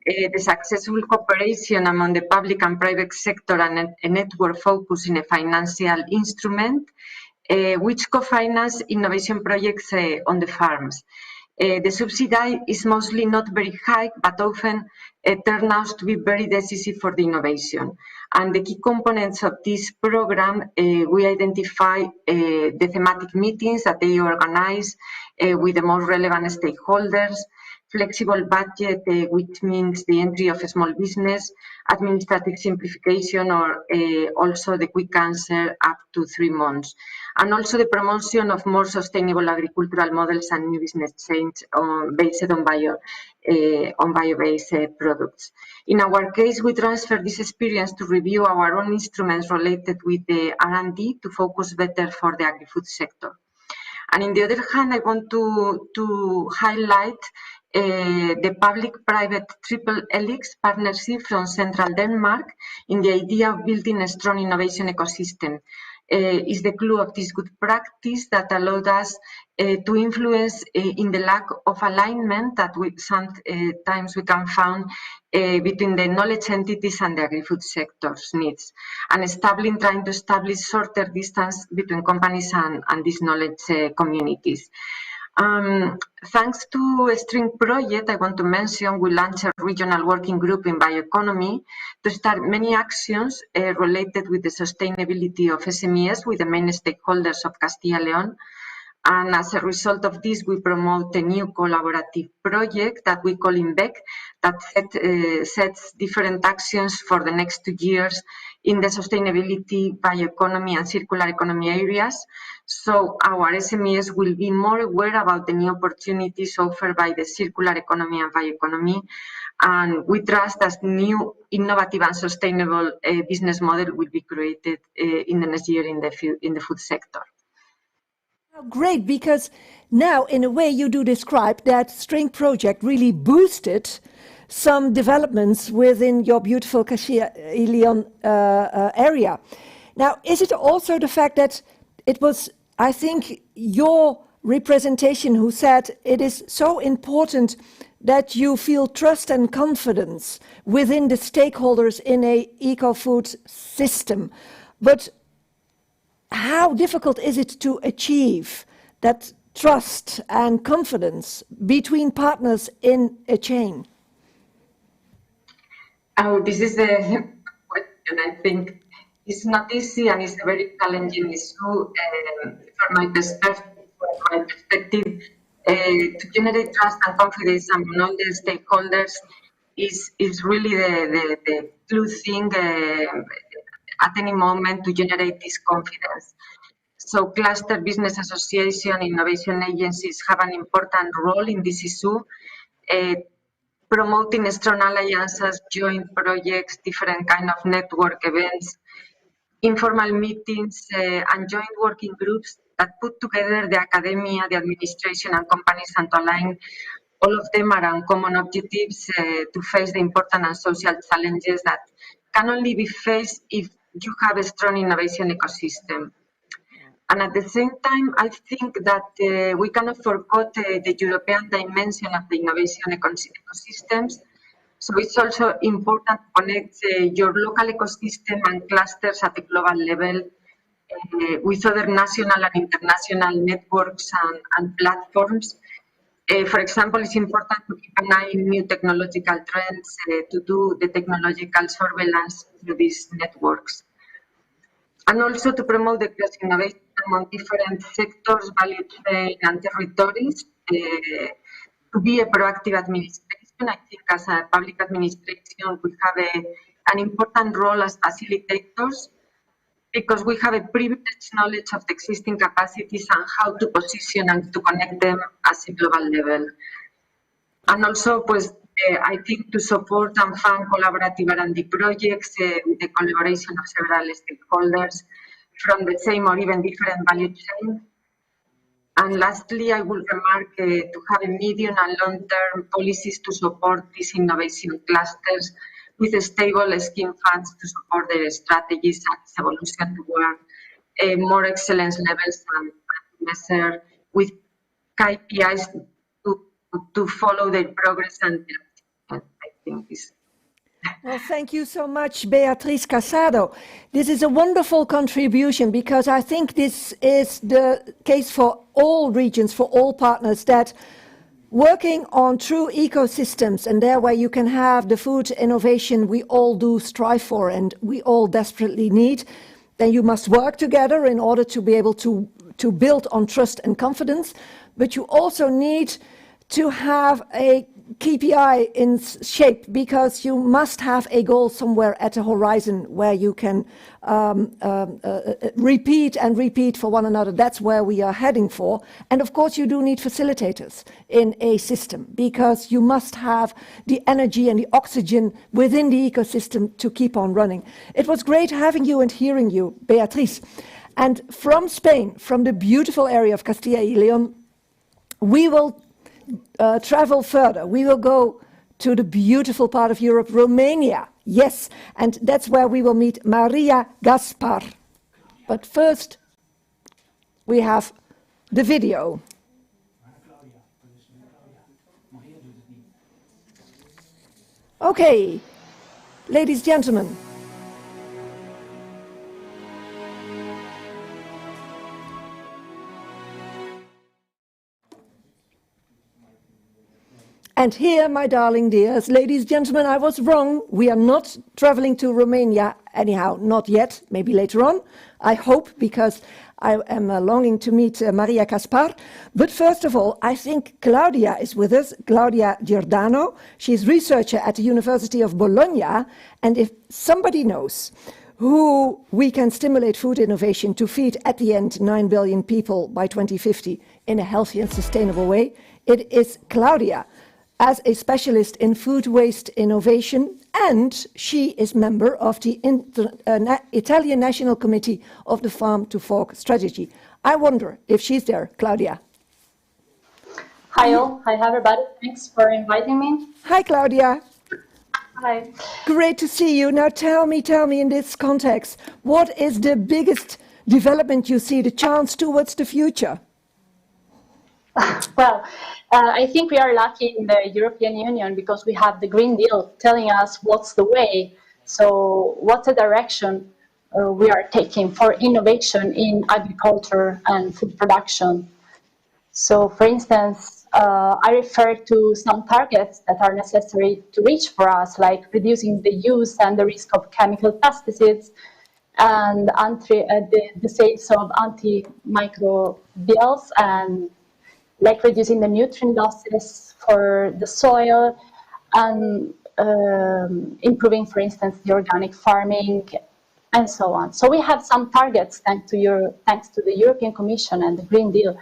the successful cooperation among the public and private sector and a network focus in a financial instrument, which co-finance innovation projects on the farms. The subsidy is mostly not very high, but often turns out to be very decisive for the innovation. And the key components of this program, we identify the thematic meetings that they organize with the most relevant stakeholders, flexible budget, which means the entry of a small business, administrative simplification, or also the quick answer up to 3 months. And also the promotion of more sustainable agricultural models and new business chains based on bio-based products. In our case, we transfer this experience to review our own instruments related with the R&D to focus better for the agri-food sector. And on the other hand, I want to highlight the public-private triple Helix partnership from Central Denmark in the idea of building a strong innovation ecosystem. Is the clue of this good practice that allowed us to influence in the lack of alignment that we sometimes we can find between the knowledge entities and the agri-food sector's needs, and trying to establish shorter distance between companies and these knowledge communities. Thanks to a STRING project, I want to mention, we launched a regional working group in bioeconomy to start many actions related with the sustainability of SMEs with the main stakeholders of Castilla y León. And as a result of this, we promote a new collaborative project that we call INVEC, that sets different actions for the next 2 years in the sustainability, bioeconomy, and circular economy areas. So our SMEs will be more aware about the new opportunities offered by the circular economy and bioeconomy. And we trust that new, innovative, and sustainable business model will be created in the next year in the food sector. Great, because now, in a way, you do describe that String project really boosted some developments within your beautiful Castilla y León area. Now, is it also the fact that it was, I think, your representation who said it is so important that you feel trust and confidence within the stakeholders in a eco-food system? But how difficult is it to achieve that trust and confidence between partners in a chain? Oh, this is the question. I think it's not easy and it's a very challenging issue from my perspective. To generate trust and confidence among all the stakeholders is really the clue thing at any moment to generate this confidence. So cluster business association, innovation agencies have an important role in this issue, promoting strong alliances, joint projects, different kind of network events, informal meetings, and joint working groups that put together the academia, the administration, and companies and to align all of them around common objectives to face the important and social challenges that can only be faced if you have a strong innovation ecosystem. And at the same time, I think that we cannot forget the European dimension of the innovation ecosystems. So it's also important to connect your local ecosystem and clusters at the global level with other national and international networks and platforms. For example, it's important to keep an eye on new technological trends, to do the technological surveillance through these networks. And also to promote the cross-innovation among different sectors, value chain, and territories, to be a proactive administration. I think as a public administration, we have an important role as facilitators because we have a privileged knowledge of the existing capacities and how to position and to connect them at a global level. And also, pues, I think to support and fund collaborative R&D projects with the collaboration of several stakeholders from the same or even different value chain. And lastly, I will remark to have a medium and long-term policies to support these innovation clusters with stable scheme funds to support their strategies and evolution toward more excellence levels and measure with KPIs to follow their progress. And I think this. Well, thank you so much, Beatriz Casado. This is a wonderful contribution because I think this is the case for all regions, for all partners, that working on true ecosystems and there where you can have the food innovation we all do strive for and we all desperately need, then you must work together in order to be able to build on trust and confidence. But you also need to have a KPI in shape because you must have a goal somewhere at the horizon where you can repeat and repeat for one another. That's where we are heading for. And of course you do need facilitators in a system because you must have the energy and the oxygen within the ecosystem to keep on running. It was great having you and hearing you, Beatriz. And from Spain, from the beautiful area of Castilla y León, we will travel further. We will go to the beautiful part of Europe, Romania. Yes, and that's where we will meet Maria Gaspar. But first, we have the video. Okay, ladies and gentlemen. And here, my darling dears, ladies and gentlemen, I was wrong. We are not traveling to Romania Anyhow, not yet, maybe later on, I hope, because I am longing to meet Maria Caspar. But first of all, I think Claudia is with us, Claudia Giordano. She's researcher at the University of Bologna. And if somebody knows who we can stimulate food innovation to feed at the end 9 billion people by 2050 in a healthy and sustainable way, it is Claudia, as a specialist in food waste innovation, and she is member of the Italian National Committee of the Farm to Fork strategy. I wonder if she's there, Claudia. Hi all, hi everybody, thanks for inviting me. Hi Claudia. Hi. Great to see you. Now tell me in this context, what is the biggest development you see, the chance towards the future? Well, I think we are lucky in the European Union because we have the Green Deal telling us what's the way. So what's the direction we are taking for innovation in agriculture and food production. So for instance, I refer to some targets that are necessary to reach for us, like reducing the use and the risk of chemical pesticides and the sales of antimicrobials, and like reducing the nutrient losses for the soil, and improving, for instance, the organic farming, and so on. So we have some targets thanks to the European Commission and the Green Deal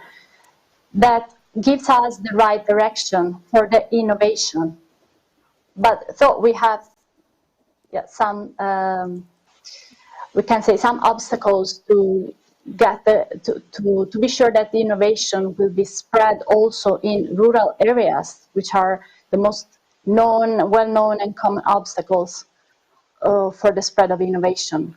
that gives us the right direction for the innovation. But so we have some, we can say, some obstacles to get to be sure that the innovation will be spread also in rural areas, which are the most well-known and common obstacles for the spread of innovation.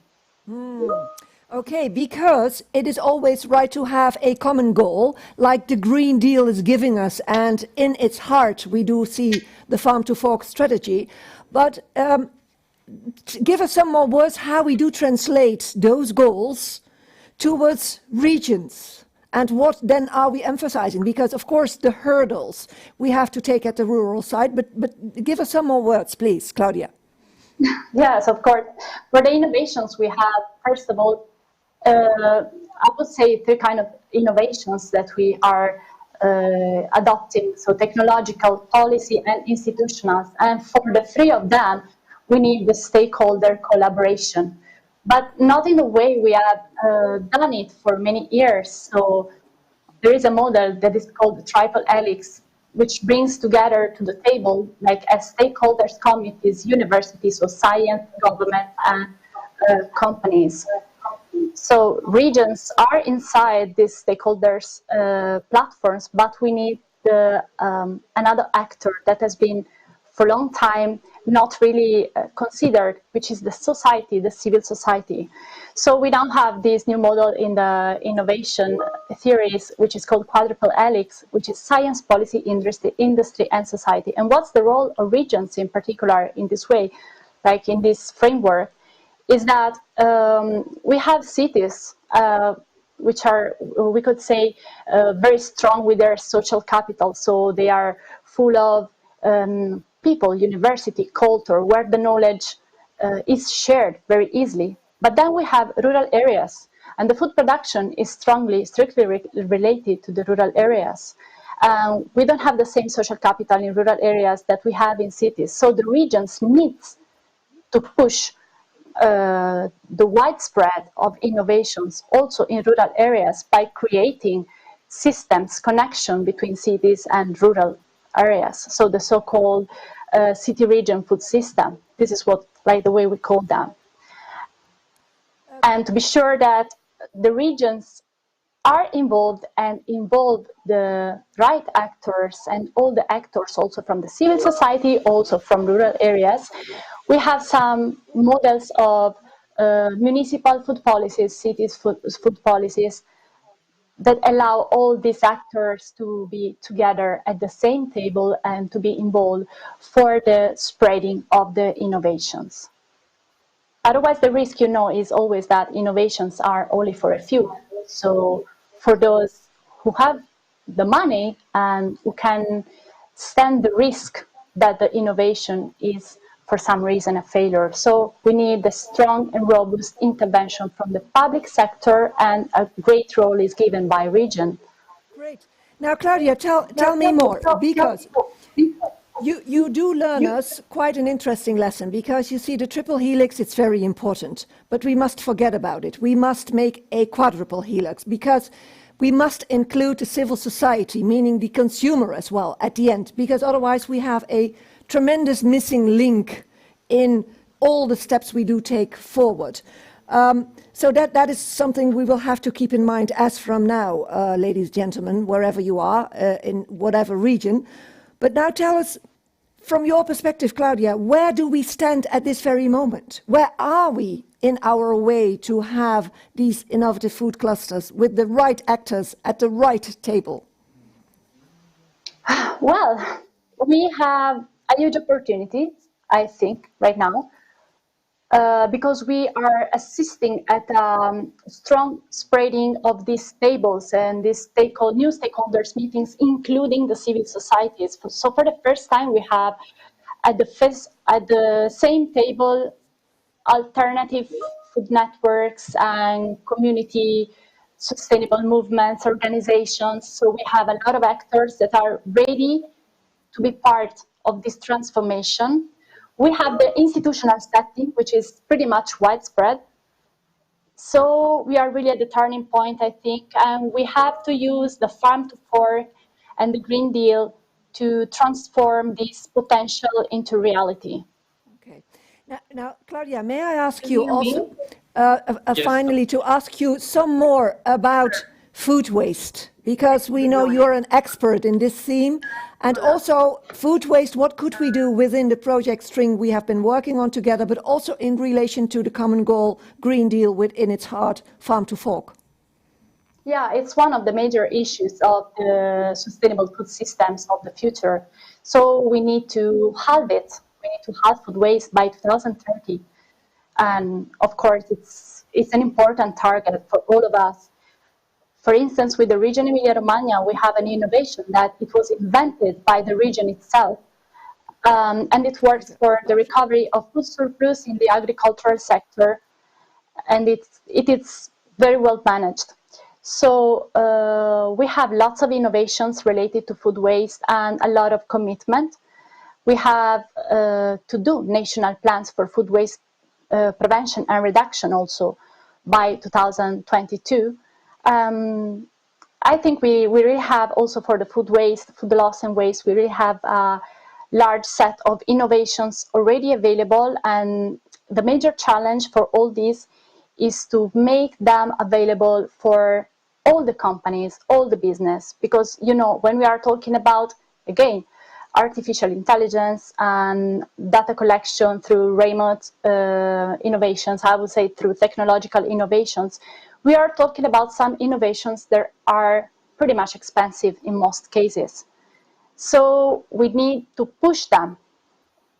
Okay, because it is always right to have a common goal, like the Green Deal is giving us, and in its heart we do see the Farm to Fork strategy. But give us some more words how we do translate those goals towards regions, and what then are we emphasizing? Because of course the hurdles we have to take at the rural side, but give us some more words, please, Claudia. Yes, of course. For the innovations we have, first of all, I would say three kind of innovations that we are adopting, so technological, policy, and institutional. And for the three of them, we need the stakeholder collaboration, but not in the way we have done it for many years. So there is a model that is called the triple helix, which brings together to the table, like as stakeholders committees, universities, so science, government, and companies. So regions are inside these stakeholders platforms, but we need another actor that has been for a long time not really considered, which is the society, the civil society. So we now have this new model in the innovation theories, which is called quadruple helix, which is science, policy, industry, and society. And what's the role of regions in particular in this way, like in this framework, is that we have cities which are, we could say, very strong with their social capital. So they are full of people, university, culture, where the knowledge is shared very easily. But then we have rural areas, and the food production is strictly related to the rural areas. We don't have the same social capital in rural areas that we have in cities. So the regions need to push the widespread of innovations also in rural areas by creating systems, connection between cities and rural areas. So the so-called city-region food system. This is what, like, the way we call them. And to be sure that the regions are involved and involve the right actors and all the actors also from the civil society, also from rural areas. We have some models of municipal food policies, cities food policies, that allow all these actors to be together at the same table and to be involved for the spreading of the innovations. Otherwise, the risk, is always that innovations are only for a few. So for those who have the money and who can stand the risk that the innovation is for some reason, a failure. So we need a strong and robust intervention from the public sector, and a great role is given by region. Great. Now, Claudia, tell me more, because you do learn us quite an interesting lesson, because you see the triple helix, it's very important, but we must forget about it. We must make a quadruple helix, because we must include the civil society, meaning the consumer as well at the end, because otherwise we have a tremendous missing link in all the steps we do take forward. So that is something we will have to keep in mind as from now, ladies and gentlemen, wherever you are, in whatever region. But now tell us, from your perspective, Claudia, where do we stand at this very moment? Where are we in our way to have these innovative food clusters with the right actors at the right table? Well, we have a huge opportunity, I think, right now, because we are assisting at strong spreading of these tables and these new stakeholders meetings, including the civil societies. So for the first time, we have at the same table alternative food networks and community sustainable movements, organizations. So we have a lot of actors that are ready to be part of this transformation. We have the institutional setting, which is pretty much widespread. So we are really at the turning point, I think, and we have to use the Farm to Fork and the Green Deal to transform this potential into reality. Okay. Now, Claudia, may I ask you also, finally, to ask you some more about food waste, because we know you're an expert in this theme, and also food waste, what could we do within the project string we have been working on together, but also in relation to the common goal, Green Deal, within its heart, Farm to Fork? Yeah, it's one of the major issues of the sustainable food systems of the future. So we need to halve it. We need to halve food waste by 2030. And of course, it's an important target for all of us. For instance, with the region Emilia-Romagna, we have an innovation that it was invented by the region itself. And it works for the recovery of food surplus in the agricultural sector. And it is very well managed. So we have lots of innovations related to food waste and a lot of commitment. We have to do national plans for food waste prevention and reduction also by 2022. I think we really have also for the food waste, food loss and waste, we really have a large set of innovations already available, and the major challenge for all these is to make them available for all the companies, all the business, because, you know, when we are talking about, again, artificial intelligence and data collection through remote innovations, I would say through technological innovations, we are talking about some innovations that are pretty much expensive in most cases. So we need to push them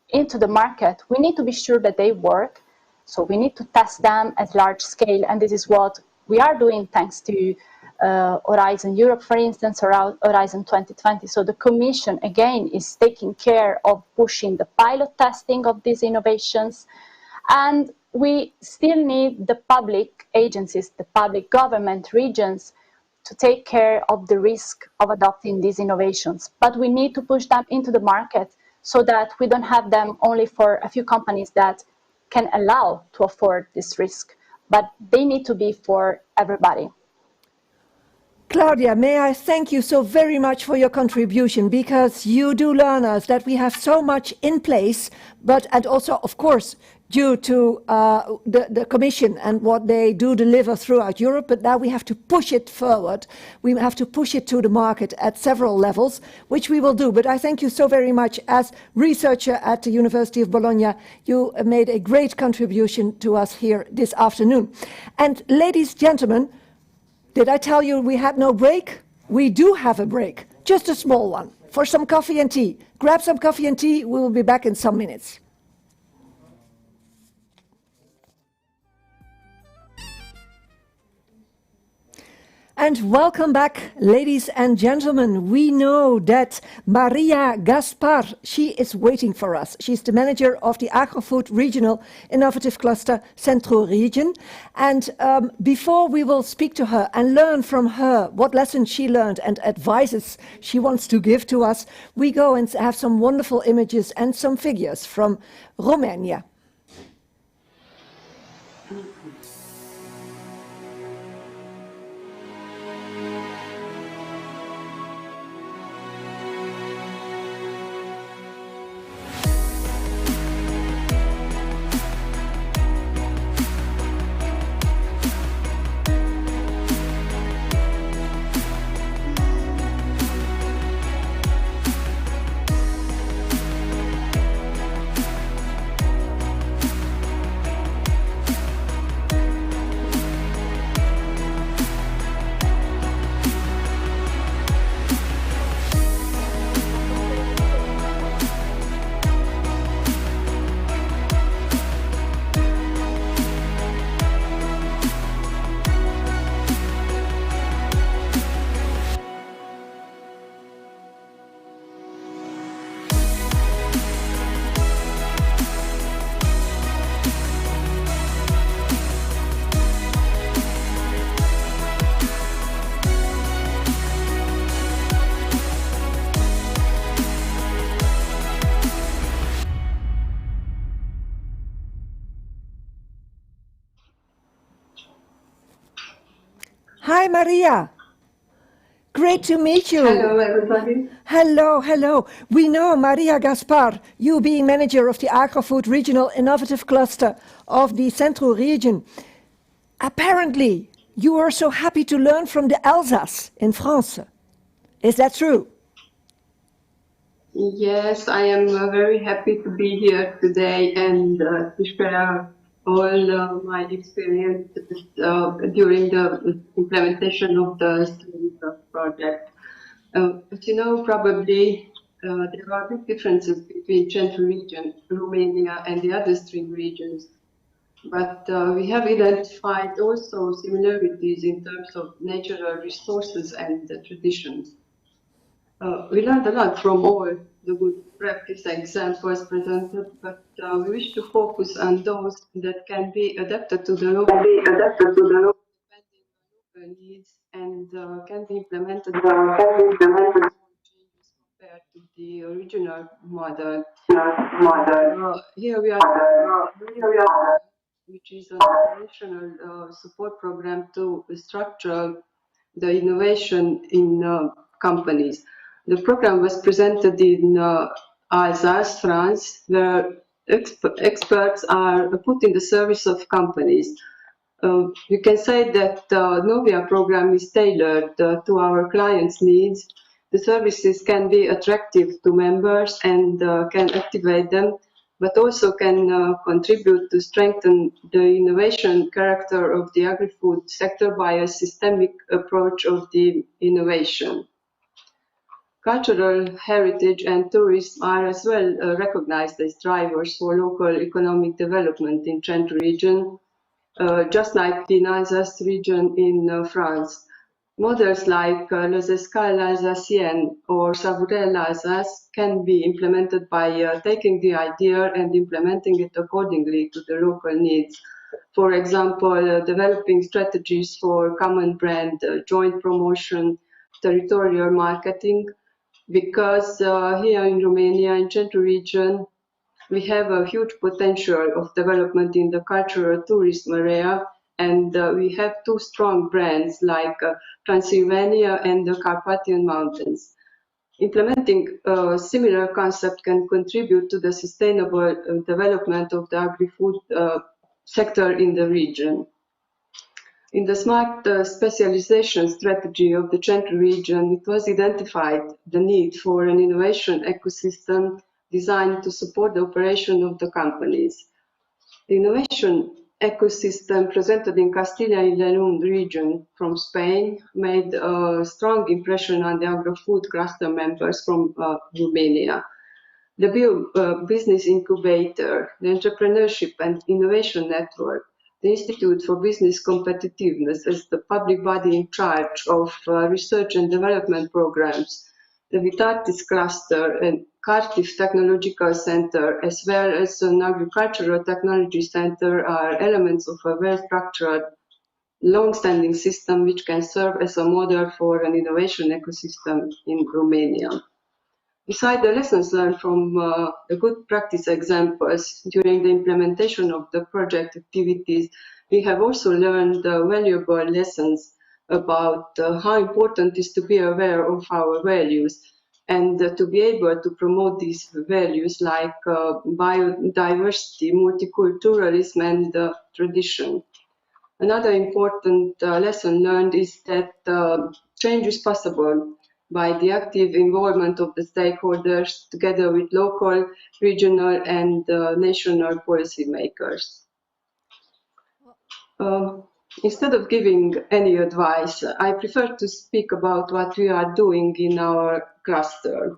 into the market. We need to be sure that they work. So we need to test them at large scale. And this is what we are doing thanks to Horizon Europe, for instance, or Horizon 2020. So the Commission, again, is taking care of pushing the pilot testing of these innovations. And we still need the public agencies, the public government, regions, to take care of the risk of adopting these innovations. But we need to push them into the market so that we don't have them only for a few companies that can allow to afford this risk, but they need to be for everybody. Claudia, may I thank you so very much for your contribution, because you do learn us that we have so much in place, and also, of course, due to the Commission and what they do deliver throughout Europe, but now we have to push it forward. We have to push it to the market at several levels, which we will do. But I thank you so very much. As researcher at the University of Bologna, you made a great contribution to us here this afternoon. And ladies and gentlemen, did I tell you we had no break? We do have a break, just a small one, for some coffee and tea. Grab some coffee and tea. We will be back in some minutes. And welcome back, ladies and gentlemen. We know that Maria Gaspar, she is waiting for us. She's the manager of the Agri-Food Regional Innovative Cluster Central Region. And before we will speak to her and learn from her what lessons she learned and advices she wants to give to us, we go and have some wonderful images and some figures from Romania. Hi, Maria. Great to meet you. Hello, everybody. Hello, hello. We know Maria Gaspar, you being manager of the Agri-Food Regional Innovative Cluster of the Central Region. Apparently, you were so happy to learn from the Alsace in France. Is that true? Yes, I am very happy to be here today and to share all my experience during the implementation of the STRING project. As you know, probably there are big differences between Central Region, Romania, and the other STRING regions. But we have identified also similarities in terms of natural resources and traditions. We learned a lot from all the good practice examples presented, but we wish to focus on those that can be adapted to the local needs and can be implemented compared to the original model. Here we are, which is an international support program to structure the innovation in companies. The program was presented in Alsace, France, where experts are put in the service of companies. You can say that the Novia program is tailored to our clients' needs. The services can be attractive to members and can activate them, but also can contribute to strengthen the innovation character of the agri-food sector by a systemic approach of the innovation. Cultural heritage and tourism are as well recognized as drivers for local economic development in Central region, just like the Alsace region in France. Models like Les Escales Alsaciennes or Savourel Alsace can be implemented by taking the idea and implementing it accordingly to the local needs. For example, developing strategies for common brand, joint promotion, territorial marketing, because here in Romania, in Central region, we have a huge potential of development in the cultural tourism area, and we have two strong brands like Transylvania and the Carpathian Mountains. Implementing a similar concept can contribute to the sustainable development of the agri-food sector in the region. In the smart specialization strategy of the Central region, it was identified the need for an innovation ecosystem designed to support the operation of the companies. The innovation ecosystem presented in Castilla y León region from Spain made a strong impression on the agri-food cluster members from Romania. The business incubator, the entrepreneurship and innovation network the Institute for Business Competitiveness as the public body in charge of research and development programs, the Vitartis cluster and Cardiff Technological Center, as well as an agricultural technology center, are elements of a well-structured, long-standing system which can serve as a model for an innovation ecosystem in Romania. Besides the lessons learned from the good practice examples during the implementation of the project activities, we have also learned valuable lessons about how important it is to be aware of our values and to be able to promote these values like biodiversity, multiculturalism, and tradition. Another important lesson learned is that change is possible by the active involvement of the stakeholders together with local, regional, and national policymakers. Instead of giving any advice, I prefer to speak about what we are doing in our cluster.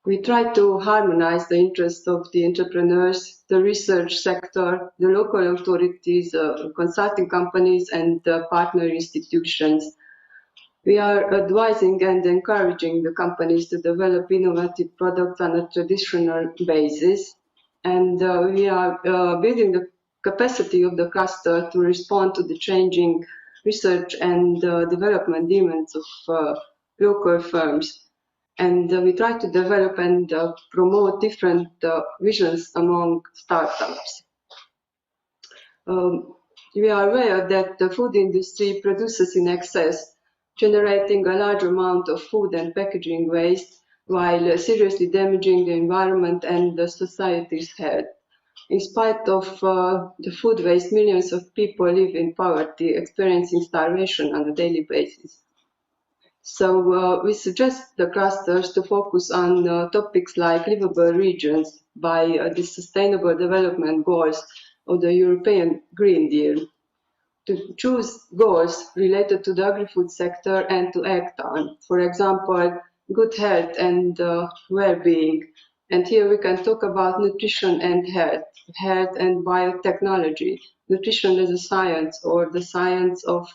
We try to harmonize the interests of the entrepreneurs, the research sector, the local authorities, consulting companies, and partner institutions. We are advising and encouraging the companies to develop innovative products on a traditional basis, and we are building the capacity of the cluster to respond to the changing research and development demands of local firms. And we try to develop and promote different visions among startups. We are aware that the food industry produces in excess, generating a large amount of food and packaging waste while seriously damaging the environment and the society's health. In spite of the food waste, millions of people live in poverty, experiencing starvation on a daily basis. So we suggest the clusters to focus on topics like livable regions by the Sustainable Development Goals of the European Green Deal, to choose goals related to the agri-food sector and to act on. For example, good health and well-being. And here we can talk about nutrition and health and biotechnology, nutrition as a science or the science of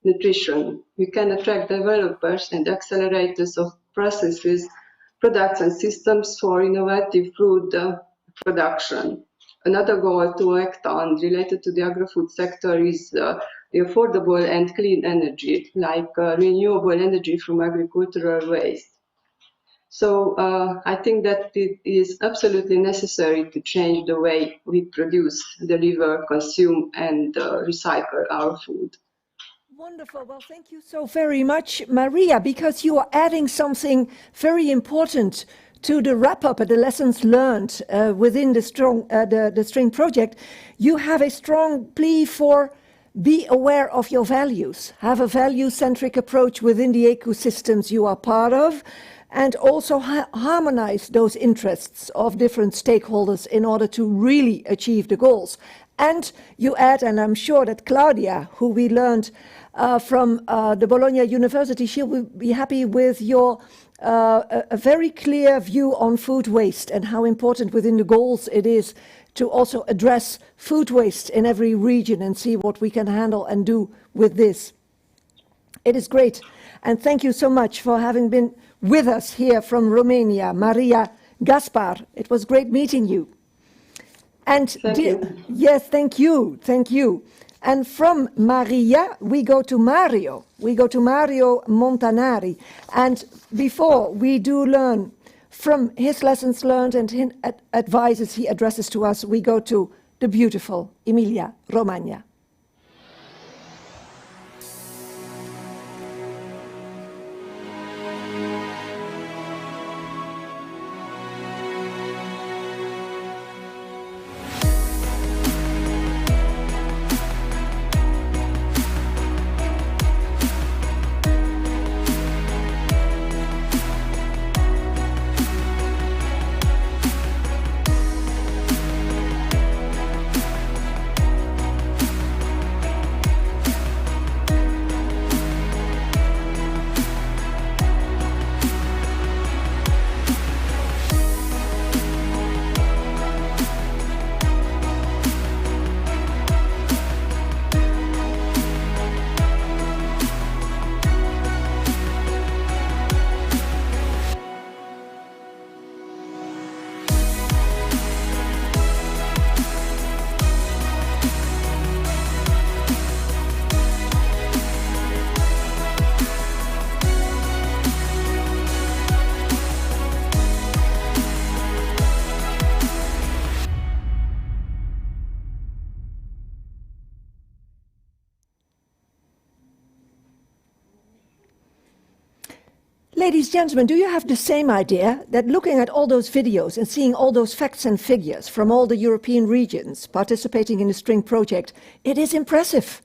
nutrition. We can attract developers and accelerators of processes, products and systems for innovative food production. Another goal to act on related to the agri-food sector is the affordable and clean energy, like renewable energy from agricultural waste. So I think that it is absolutely necessary to change the way we produce, deliver, consume, and recycle our food. Wonderful. Well, thank you so very much, Maria, because you are adding something very important to the wrap-up of the lessons learned within the STRING project. You have a strong plea for be aware of your values, have a value-centric approach within the ecosystems you are part of, and also harmonize those interests of different stakeholders in order to really achieve the goals. And you add, and I'm sure that Claudia, who we learned from the Bologna University, she'll be happy with your a very clear view on food waste and how important within the goals it is to also address food waste in every region and see what we can handle and do with this. It is great. And thank you so much for having been with us here from Romania, Maria Gaspar. It was great meeting you. And thank you. Yes, thank you. Thank you. And from Maria, we go to Mario. We go to Mario Montanari. And before we do learn from his lessons learned and his advices he addresses to us, we go to the beautiful Emilia Romagna. Ladies, gentlemen, do you have the same idea that looking at all those videos and seeing all those facts and figures from all the European regions participating in the String project, it is impressive.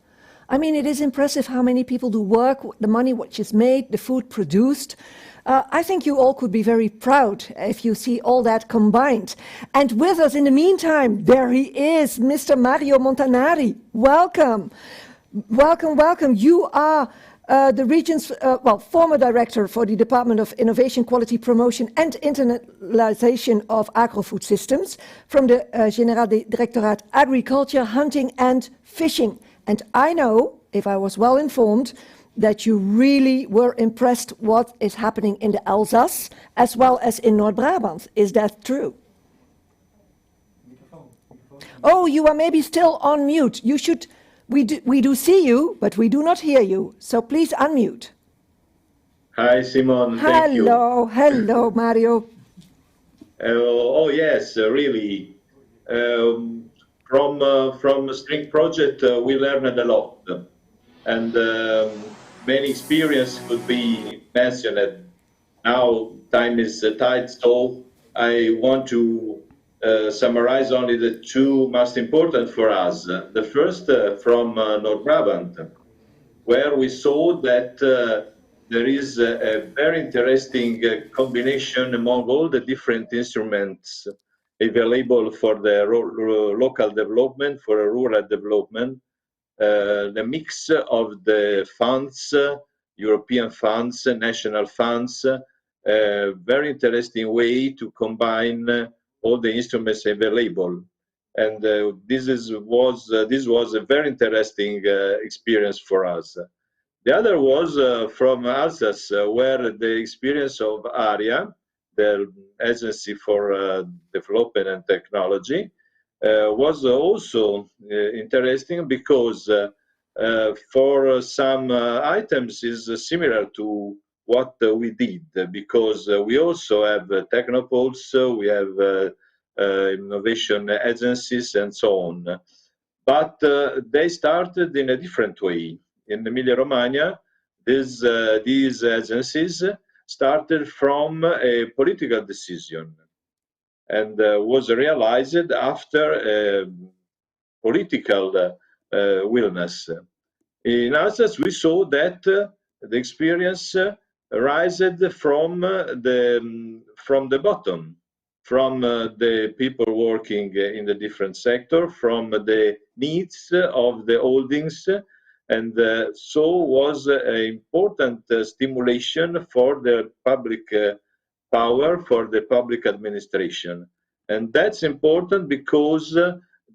I mean, it is impressive how many people do work, the money which is made, the food produced. I think you all could be very proud if you see all that combined. And with us in the meantime, there he is, Mr. Mario Montanari. Welcome. Welcome, welcome. You are the region's, former director for the Department of Innovation, Quality Promotion and Internationalization of Agro-Food Systems from the General Directorate Agriculture, Hunting and Fishing. And I know, if I was well informed, that you really were impressed what is happening in the Alsace as well as in North Brabant. Is that true? Oh, you are maybe still on mute. You should. We do see you, but we do not hear you. So please unmute. Hi, Simon. Thank you. Hello, Mario. Oh yes, really. From the String project, we learned a lot, and many experiences could be mentioned. Now time is tight, so I want to summarize only the two most important for us. The first from North Brabant, where we saw that there is a very interesting combination among all the different instruments available for the local development, for rural development. The mix of the funds, European funds, national funds, a very interesting way to combine all the instruments available. And this was a very interesting experience for us. The other was from Alsace, where the experience of ARIA, the Agency for Development and Technology, was also interesting because for some items is similar to what we did, because we also have technopoles, we have innovation agencies and so on. But they started in a different way. In Emilia-Romagna, these agencies started from a political decision and was realized after political willingness. In Alsace, we saw that the experience arises from the bottom, from the people working in the different sector, from the needs of the holdings, and so was an important stimulation for the public power, for the public administration. And that's important because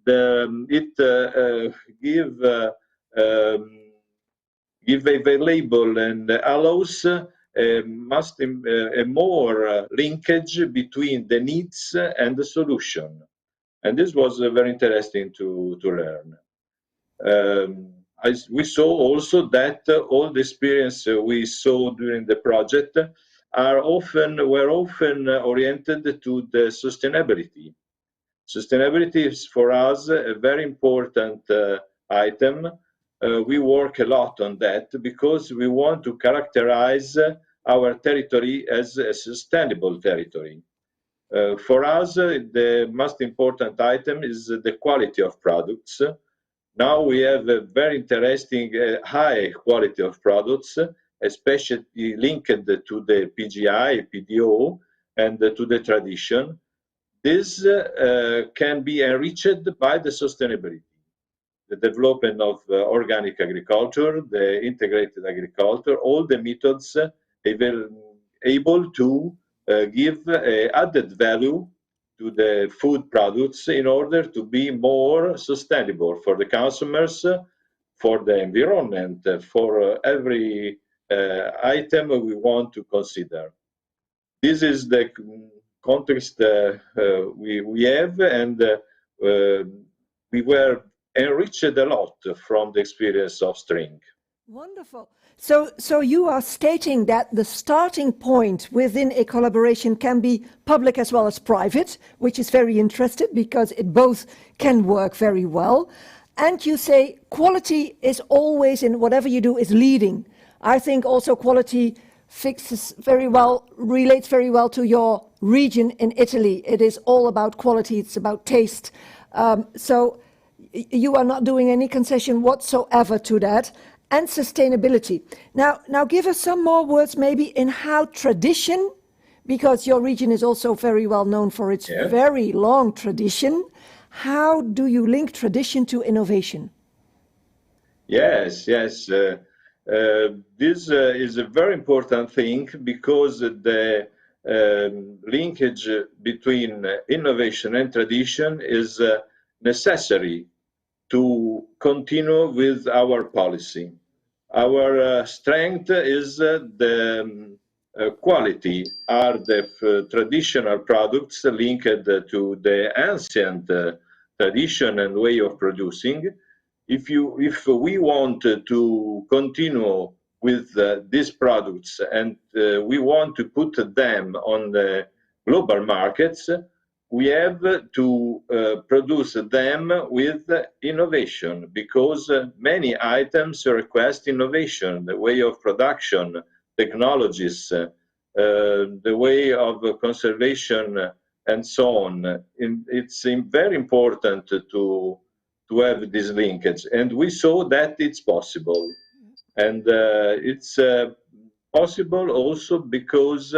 it give available and allows a more linkage between the needs and the solution. And this was very interesting to learn. We saw also that all the experience we saw during the project were often oriented to the sustainability. Sustainability is for us a very important item. We work a lot on that because we want to characterize our territory as a sustainable territory. For us, the most important item is the quality of products. Now we have a very interesting high quality of products, especially linked to the PGI, PDO, and to the tradition. This can be enriched by the sustainability, the development of organic agriculture, the integrated agriculture, all the methods able to give added value to the food products in order to be more sustainable for the consumers, for the environment, for every item we want to consider. This is the context we have, and we were enriched a lot from the experience of String. Wonderful. So you are stating that the starting point within a collaboration can be public as well as private, which is very interesting because it both can work very well. And you say quality is always, in whatever you do, is leading. I think also quality relates very well to your region in Italy. It is all about quality, it's about taste. So you are not doing any concession whatsoever to that. And sustainability. Now give us some more words maybe in how tradition, because your region is also very well known for its very long tradition. How do you link tradition to innovation? Yes. This is a very important thing because the linkage between innovation and tradition is necessary to continue with our policy. Our strength is the quality are the traditional products linked to the ancient tradition and way of producing. If we want to continue with these products and we want to put them on the global markets, we have to produce them with innovation because many items request innovation, the way of production, technologies, the way of conservation, and so on. It's very important to have this linkage, and we saw that it's possible. And it's possible also because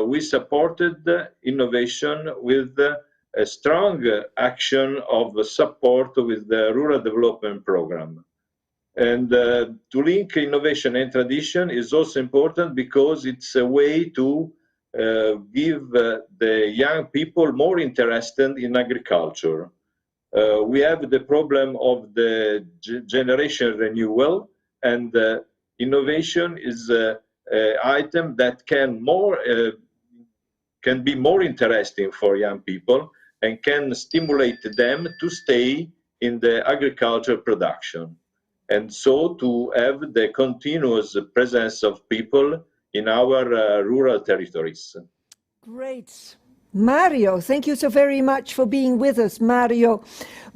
we supported innovation with a strong action of support with the Rural Development Program. And to link innovation and tradition is also important because it's a way to give the young people more interested in agriculture. We have the problem of the generation renewal, and innovation is an item that can be more interesting for young people and can stimulate them to stay in the agriculture production, and so to have the continuous presence of people in our rural territories. Great. Mario, thank you so very much for being with us, Mario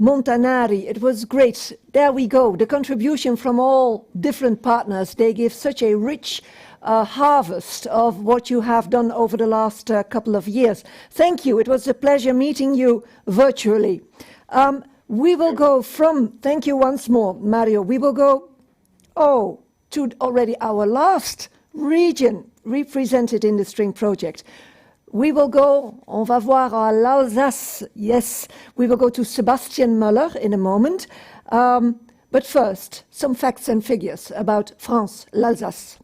Montanari. It was great. There we go. The contribution from all different partners, they give such a rich harvest of what you have done over the last couple of years. Thank you. It was a pleasure meeting you virtually. We will go thank you once more, Mario. We will go, to already our last region represented in the String project. We will go, on va voir à l'Alsace, yes, we will go to Sebastian Müller in a moment. But first, some facts and figures about France, l'Alsace.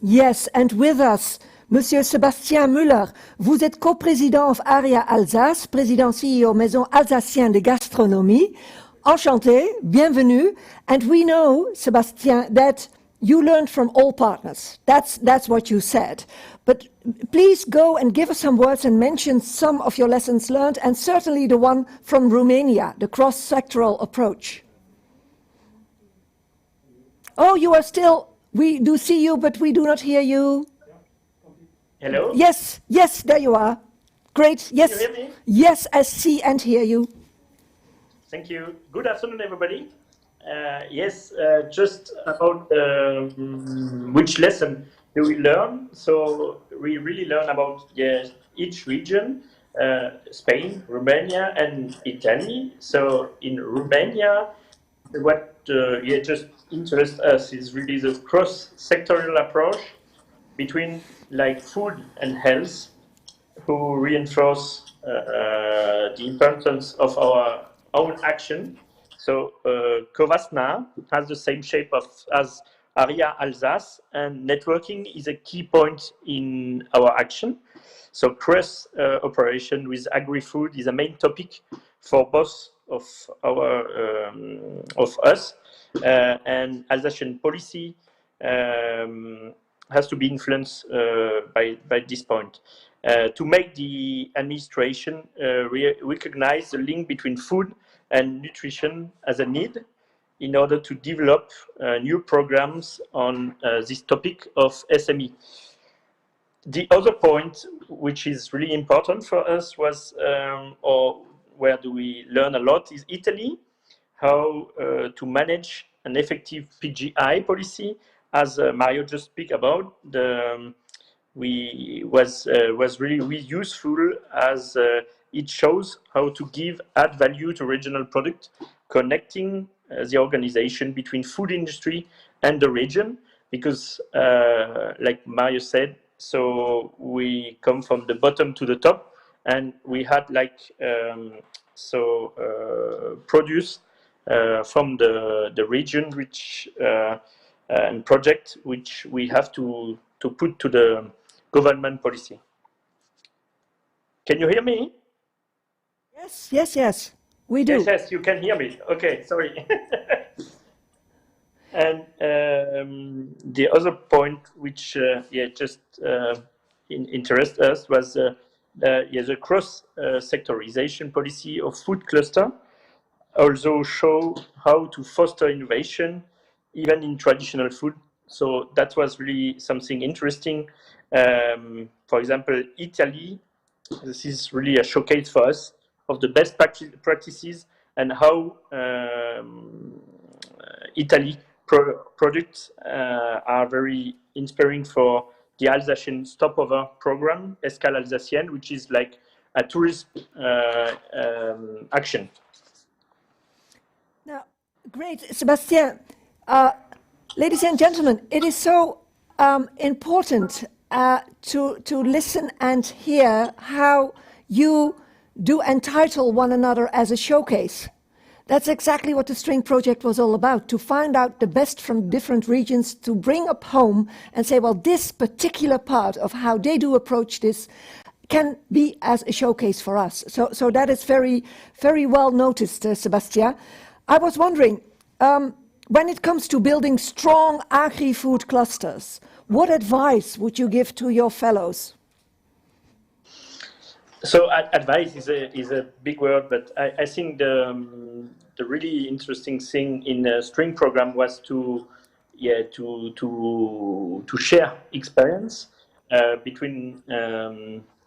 Yes, and with us, Monsieur Sébastien Müller, vous êtes coprésident of Area Alsace, président CEO Maison Alsacien de Gastronomie. Enchanté, bienvenue. And we know, Sébastien, that you learned from all partners. That's what you said. But please go and give us some words and mention some of your lessons learned, and certainly the one from Romania, the cross-sectoral approach. Oh, you are still... We do see you, but we do not hear you. Hello? Yes, there you are. Great. Yes. Can you hear me? Yes, I see and hear you. Thank you. Good afternoon, everybody. Yes, just about which lesson do we learn? So we really learn about each region, Spain, Romania, and Italy. So in Romania, what just interests us is really the cross-sectorial approach between like food and health, who reinforce the importance of our own action. So Covasna has the same shape as Area Alsace, and networking is a key point in our action. So cross operation with agri-food is a main topic for both of us, and Alsatian policy has to be influenced by this point. To make the administration recognize the link between food and nutrition as a need in order to develop new programs on this topic of SME. The other point, which is really important for us, was, or where do we learn a lot, is Italy, how to manage an effective PGI policy, as Mario just speak about. Was really useful, as it shows how to add value to regional product, connecting the organization between food industry and the region, because like Mario said, so we come from the bottom to the top, and we had like produce from the region, which and project which we have to put to the government policy. Can you hear me? Yes, we do. Yes, you can hear me. Okay, sorry. And the other point which just interest us was the cross-sectorization policy of food cluster, also show how to foster innovation even in traditional food. So that was really something interesting. For example, Italy, this is really a showcase for us of the best practices, and how Italy products are very inspiring for the Alsatian stopover program, Escale Alsacienne, which is like a tourist action. Now, great, Sebastian. Ladies and gentlemen, it is so important to listen and hear how you do entitle one another as a showcase. That's exactly what the String Project was all about, to find out the best from different regions, to bring up home and say, well, this particular part of how they do approach this can be as a showcase for us. So that is very, very well noticed, Sebastian. I was wondering, when it comes to building strong agri-food clusters, what advice would you give to your fellows? So advice is a big word, but I think the really interesting thing in the String program was to share experience between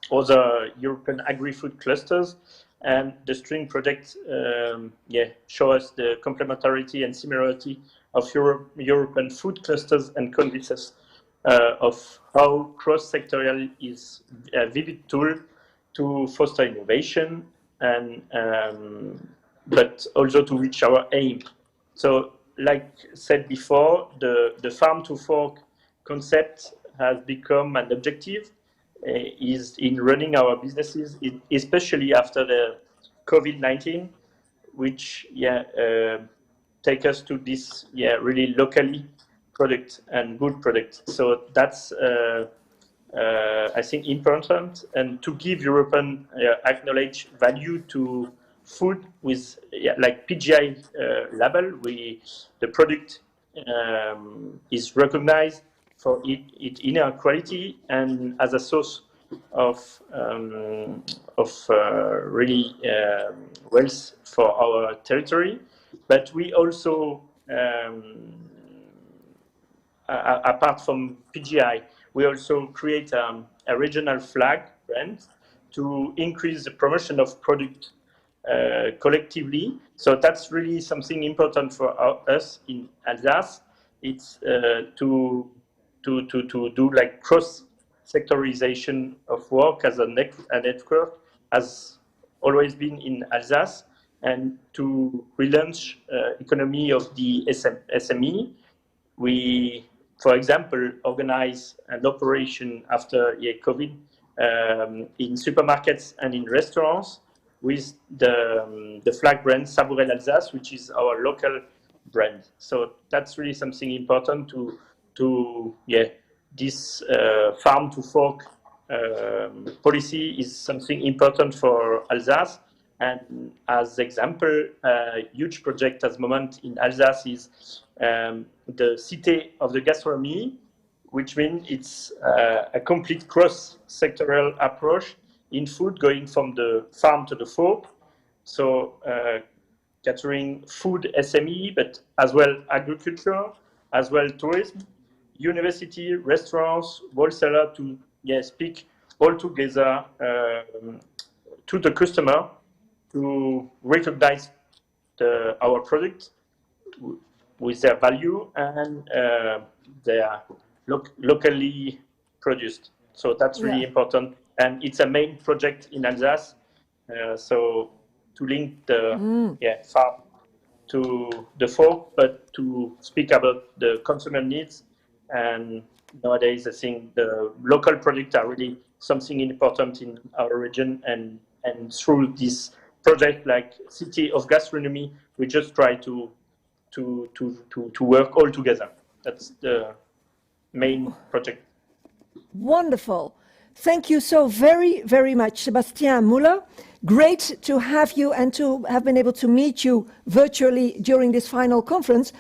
other European agri-food clusters, and the String project show us the complementarity and similarity of European food clusters, and convince us of how cross-sectorial is a vivid tool to foster innovation, and but also to reach our aim. So, like said before, the farm to fork concept has become an objective is in running our businesses, especially after the COVID-19, which take us to this really locally product and good product. So that's I think important, and to give European acknowledge value to food with like PGI label. The product is recognized for its inner quality and as a source of really wealth for our territory. But we also apart from PGI, we also create a regional flag brand to increase the promotion of product collectively. So that's really something important for us in Alsace. It's to do like cross-sectorization of work as a network, has always been in Alsace, and to relaunch economy of the SME. We, for example, organize an operation after COVID in supermarkets and in restaurants with the flag brand Sabourel Alsace, which is our local brand. So that's really something important to this farm to fork policy is something important for Alsace. And as example, a huge project at the moment in Alsace is the Cité of the Gastronomy, which means it's a complete cross-sectoral approach in food, going from the farm to the fork. So catering food SME, but as well agriculture, as well tourism, university, restaurants, wholesaler, to speak all together to the customer to recognize our product with their value and they are locally produced. So that's really important, and it's a main project in Alsace. So to link the farm to the fork, but to speak about the consumer needs. And nowadays, I think the local products are really something important in our region, and through this project like City of Gastronomy, we just try to work all together. That's the main project. Wonderful. Thank you so very, very much, Sebastian Muller. Great to have you and to have been able to meet you virtually during this final conference.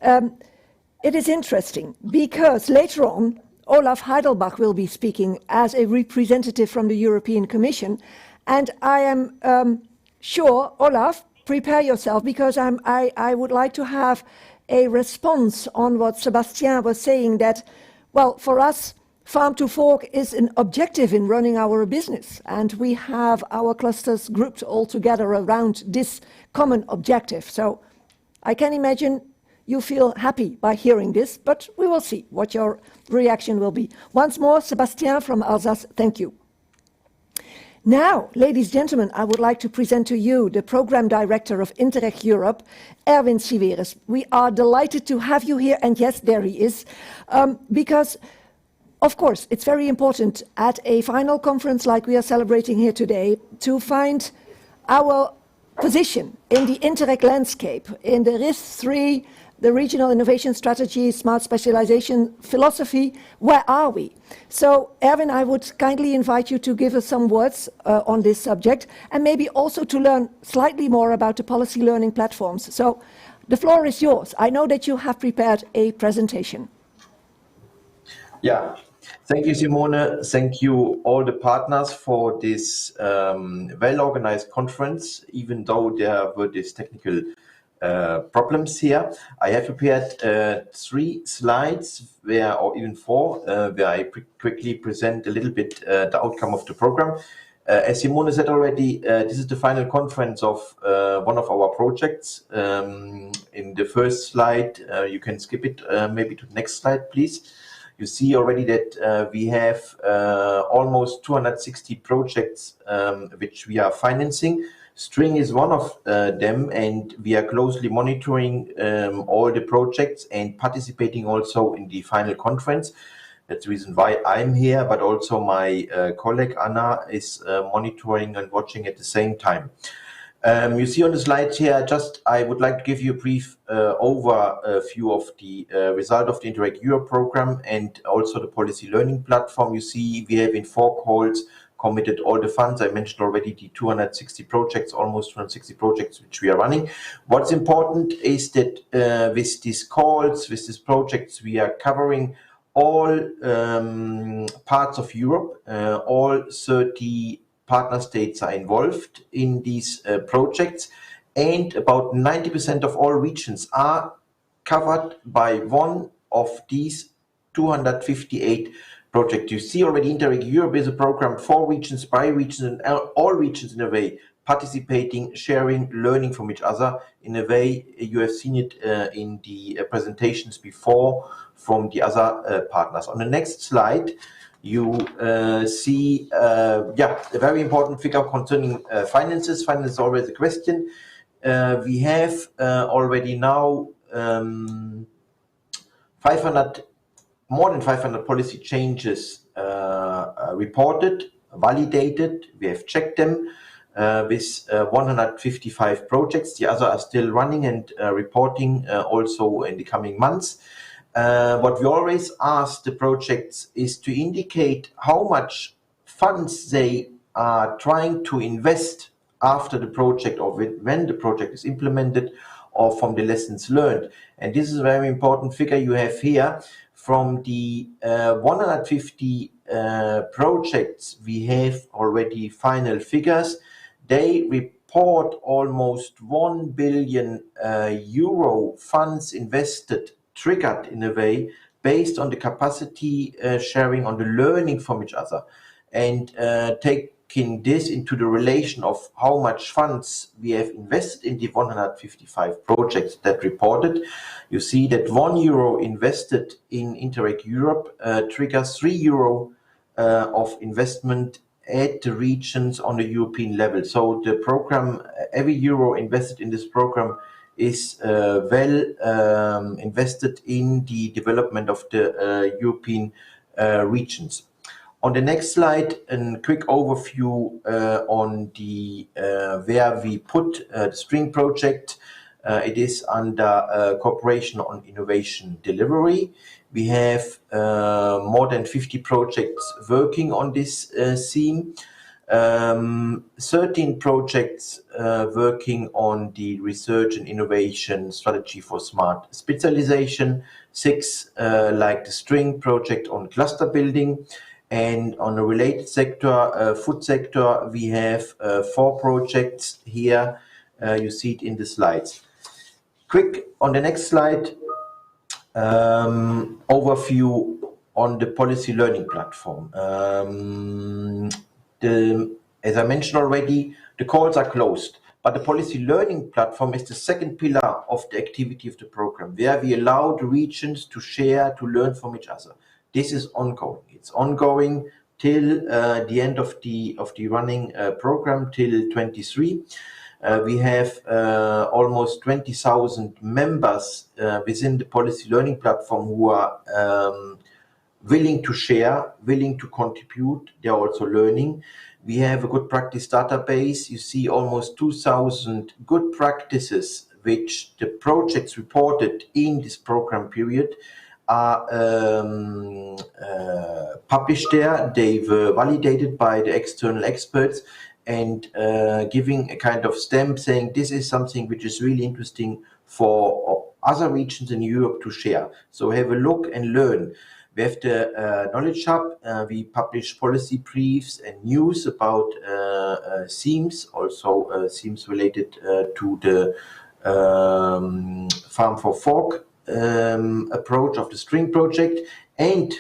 It is interesting because later on, Olaf Heidelbach will be speaking as a representative from the European Commission. And I am sure, Olaf, prepare yourself, because I would like to have a response on what Sebastian was saying, that, well, for us, Farm to Fork is an objective in running our business, and we have our clusters grouped all together around this common objective. So I can imagine you feel happy by hearing this, but we will see what your reaction will be. Once more, Sebastian from Alsace, thank you. Now, ladies and gentlemen, I would like to present to you the Program Director of Interreg Europe, Erwin Siveris. We are delighted to have you here, and yes, there he is, because of course, it's very important at a final conference like we are celebrating here today to find our position in the Interreg landscape, in the RIS3, the Regional Innovation Strategy, Smart Specialization Philosophy. Where are we? So, Erwin, I would kindly invite you to give us some words on this subject, and maybe also to learn slightly more about the policy learning platforms. So, the floor is yours. I know that you have prepared a presentation. Yeah. Thank you, Simone. Thank you, all the partners, for this well-organized conference, even though there were these technical problems here. I have prepared 3 slides, or even 4, where I quickly present a little bit the outcome of the program. As Simone said already, this is the final conference of one of our projects. In the first slide, you can skip it, maybe to the next slide, please. You see already that we have almost 260 projects which we are financing. String is one of them, and we are closely monitoring all the projects and participating also in the final conference. That's the reason why I'm here, but also my colleague Anna is monitoring and watching at the same time. You see on the slide here, I would like to give you a brief overview of the result of the Interreg Europe program and also the policy learning platform. You see we have in 4 calls committed all the funds. I mentioned already the 260 projects, almost 260 projects which we are running. What's important is that with these calls, with these projects, we are covering all parts of Europe, all 30 partner states are involved in these projects, and about 90% of all regions are covered by one of these 258 project. You see already Interreg Europe is a program for regions, by regions, and all regions in a way participating, sharing, learning from each other in a way. You have seen it in the presentations before from the other partners. On the next slide, you see a very important figure concerning finances. Finance is always a question. We have already now more than 500 policy changes reported, validated. We have checked them with 155 projects. The others are still running and reporting also in the coming months. What we always ask the projects is to indicate how much funds they are trying to invest after the project or when the project is implemented, or from the lessons learned. And this is a very important figure you have here. From the 150 projects, we have already final figures. They report almost 1 billion euro funds invested, triggered in a way, based on the capacity sharing, on the learning from each other. And taking this into the relation of how much funds we have invested in the 155 projects that reported, you see that €1 invested in Interreg Europe triggers €3 of investment at the regions on the European level. So the program, every euro invested in this program is invested in the development of the European regions. On the next slide, a quick overview on the where we put the SPRING project. It is under Cooperation on Innovation Delivery. We have more than 50 projects working on this theme. 13 projects working on the research and innovation strategy for smart specialization. 6 like the STRING project on cluster building. And on a related sector, food sector, we have 4 projects here. You see it in the slides. Quick on the next slide, overview on the policy learning platform. As I mentioned already, the calls are closed, but the policy learning platform is the second pillar of the activity of the program, where we allow the regions to share, to learn from each other. This is ongoing. It's ongoing till the end of the running program, till 23. We have almost 20,000 members within the policy learning platform who are willing to share, willing to contribute. They're also learning. We have a good practice database. You see almost 2,000 good practices which the projects reported in this program period are published there. They were validated by the external experts and giving a kind of stamp saying this is something which is really interesting for other regions in Europe to share. So have a look and learn. We have the Knowledge Hub. We publish policy briefs and news about themes, also themes related to the Farm for Fork approach of the SPRING project, and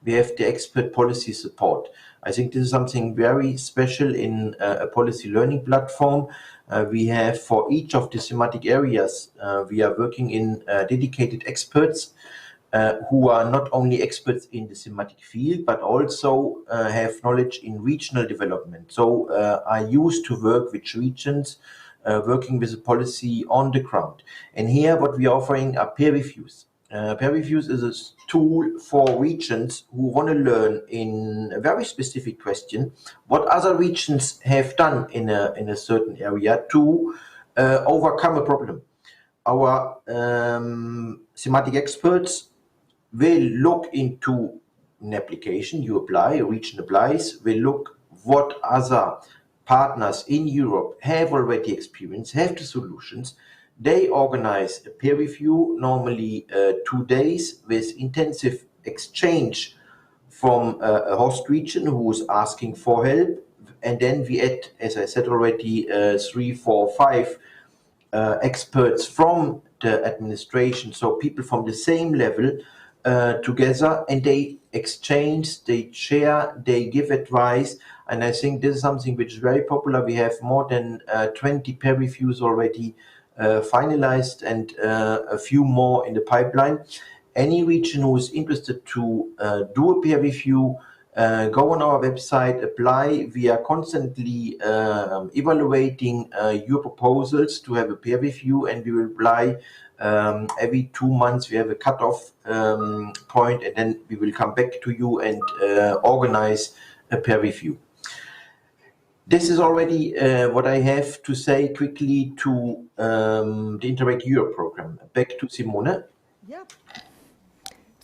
we have the expert policy support. I think this is something very special in a policy learning platform. We have for each of the thematic areas, we are working in dedicated experts who are not only experts in the thematic field, but also have knowledge in regional development. So are used to work with regions, working with a policy on the ground. And here what we are offering are peer reviews. Peer reviews is a tool for regions who want to learn in a very specific question what other regions have done in a certain area to overcome a problem. Our thematic experts will look into an application you apply, a region applies, will look what other partners in Europe have already experienced, have the solutions. They organize a peer review, normally 2 days, with intensive exchange from a host region who is asking for help. And then we add, as I said already, 3, 4, 5 experts from the administration, so people from the same level together, and they exchange, they share, they give advice. And I think this is something which is very popular. We have more than 20 peer reviews already finalized, and a few more in the pipeline. Any region who is interested to do a peer review, go on our website, apply. We are constantly evaluating your proposals to have a peer review, and we will apply every 2 months. We have a cutoff point, and then we will come back to you and organize a peer review. This is already what I have to say quickly to the Interreg Europe program. Back to Simone. Yeah.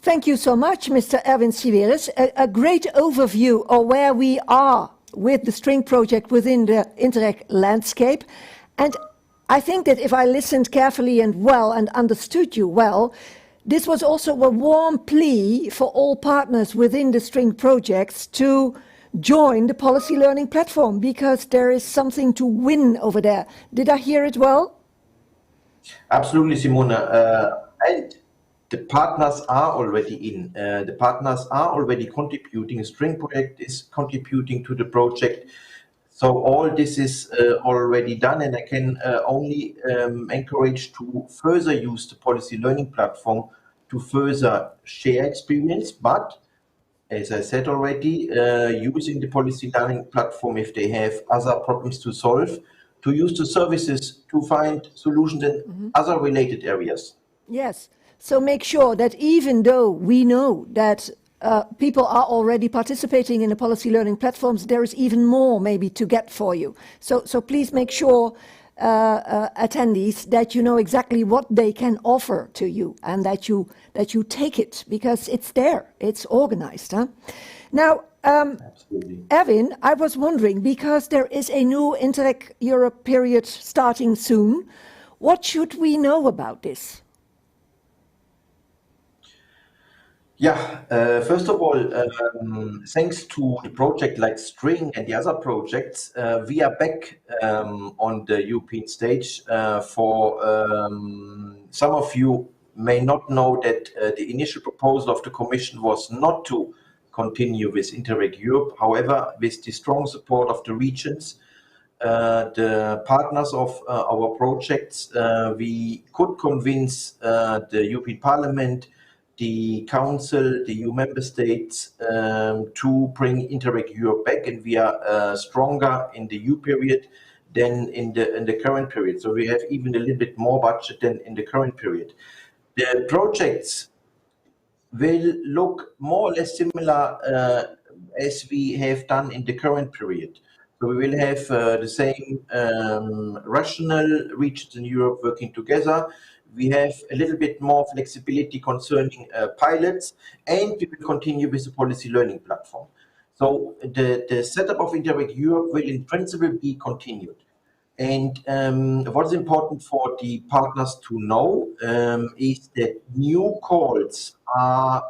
Thank you so much, Mr. Erwin Siveris. A great overview of where we are with the string project within the Interreg landscape. And I think that if I listened carefully and well and understood you well, this was also a warm plea for all partners within the string projects to join the policy learning platform, because there is something to win over there. Did I hear it well? Absolutely, Simona. And the partners are already in. The partners are already contributing. A string project is contributing to the project. So all this is already done, and I can only encourage to further use the policy learning platform to further share experience. But as I said already, using the policy learning platform if they have other problems to solve, to use the services to find solutions in other related areas. Yes. So make sure that even though we know that people are already participating in the policy learning platforms, there is even more maybe to get for you. So please make sure, attendees, that you know exactly what they can offer to you, and that you take it, because it's there, it's organized. Huh? Now, Erwin, I was wondering, because there is a new Interreg Europe period starting soon, what should we know about this? Yeah, first of all, thanks to the project like String and the other projects, we are back on the European stage. For some of you may not know that the initial proposal of the Commission was not to continue with Interreg Europe. However, with the strong support of the regions, the partners of our projects, we could convince the European Parliament, the Council, the EU member states to bring Interreg Europe back, and we are stronger in the EU period than in the current period. So we have even a little bit more budget than in the current period. The projects will look more or less similar as we have done in the current period. So we will have the same rational regions in Europe working together. We have a little bit more flexibility concerning pilots, and we will continue with the policy learning platform. So the setup of Interreg Europe will in principle be continued. And what is important for the partners to know is that new calls are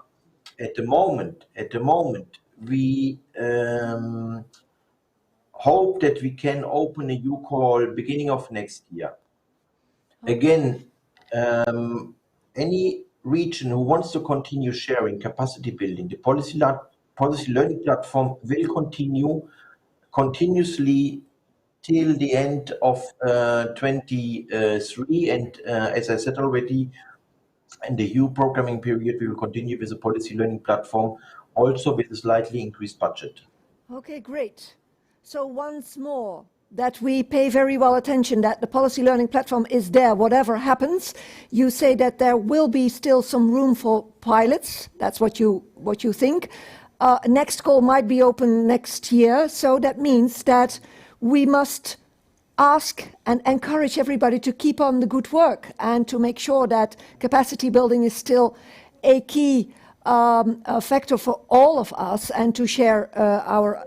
at the moment, we hope that we can open a new call beginning of next year. Again, any region who wants to continue sharing capacity building, the policy learning platform will continue continuously till the end of 23. And as I said already, in the EU programming period, we will continue with the policy learning platform, also with a slightly increased budget. Okay, great. So once more, that we pay very well attention that the policy learning platform is there, whatever happens. You say that there will be still some room for pilots. That's what you think. Next call might be open next year. So that means that we must ask and encourage everybody to keep on the good work, and to make sure that capacity building is still a key factor for all of us, and to share our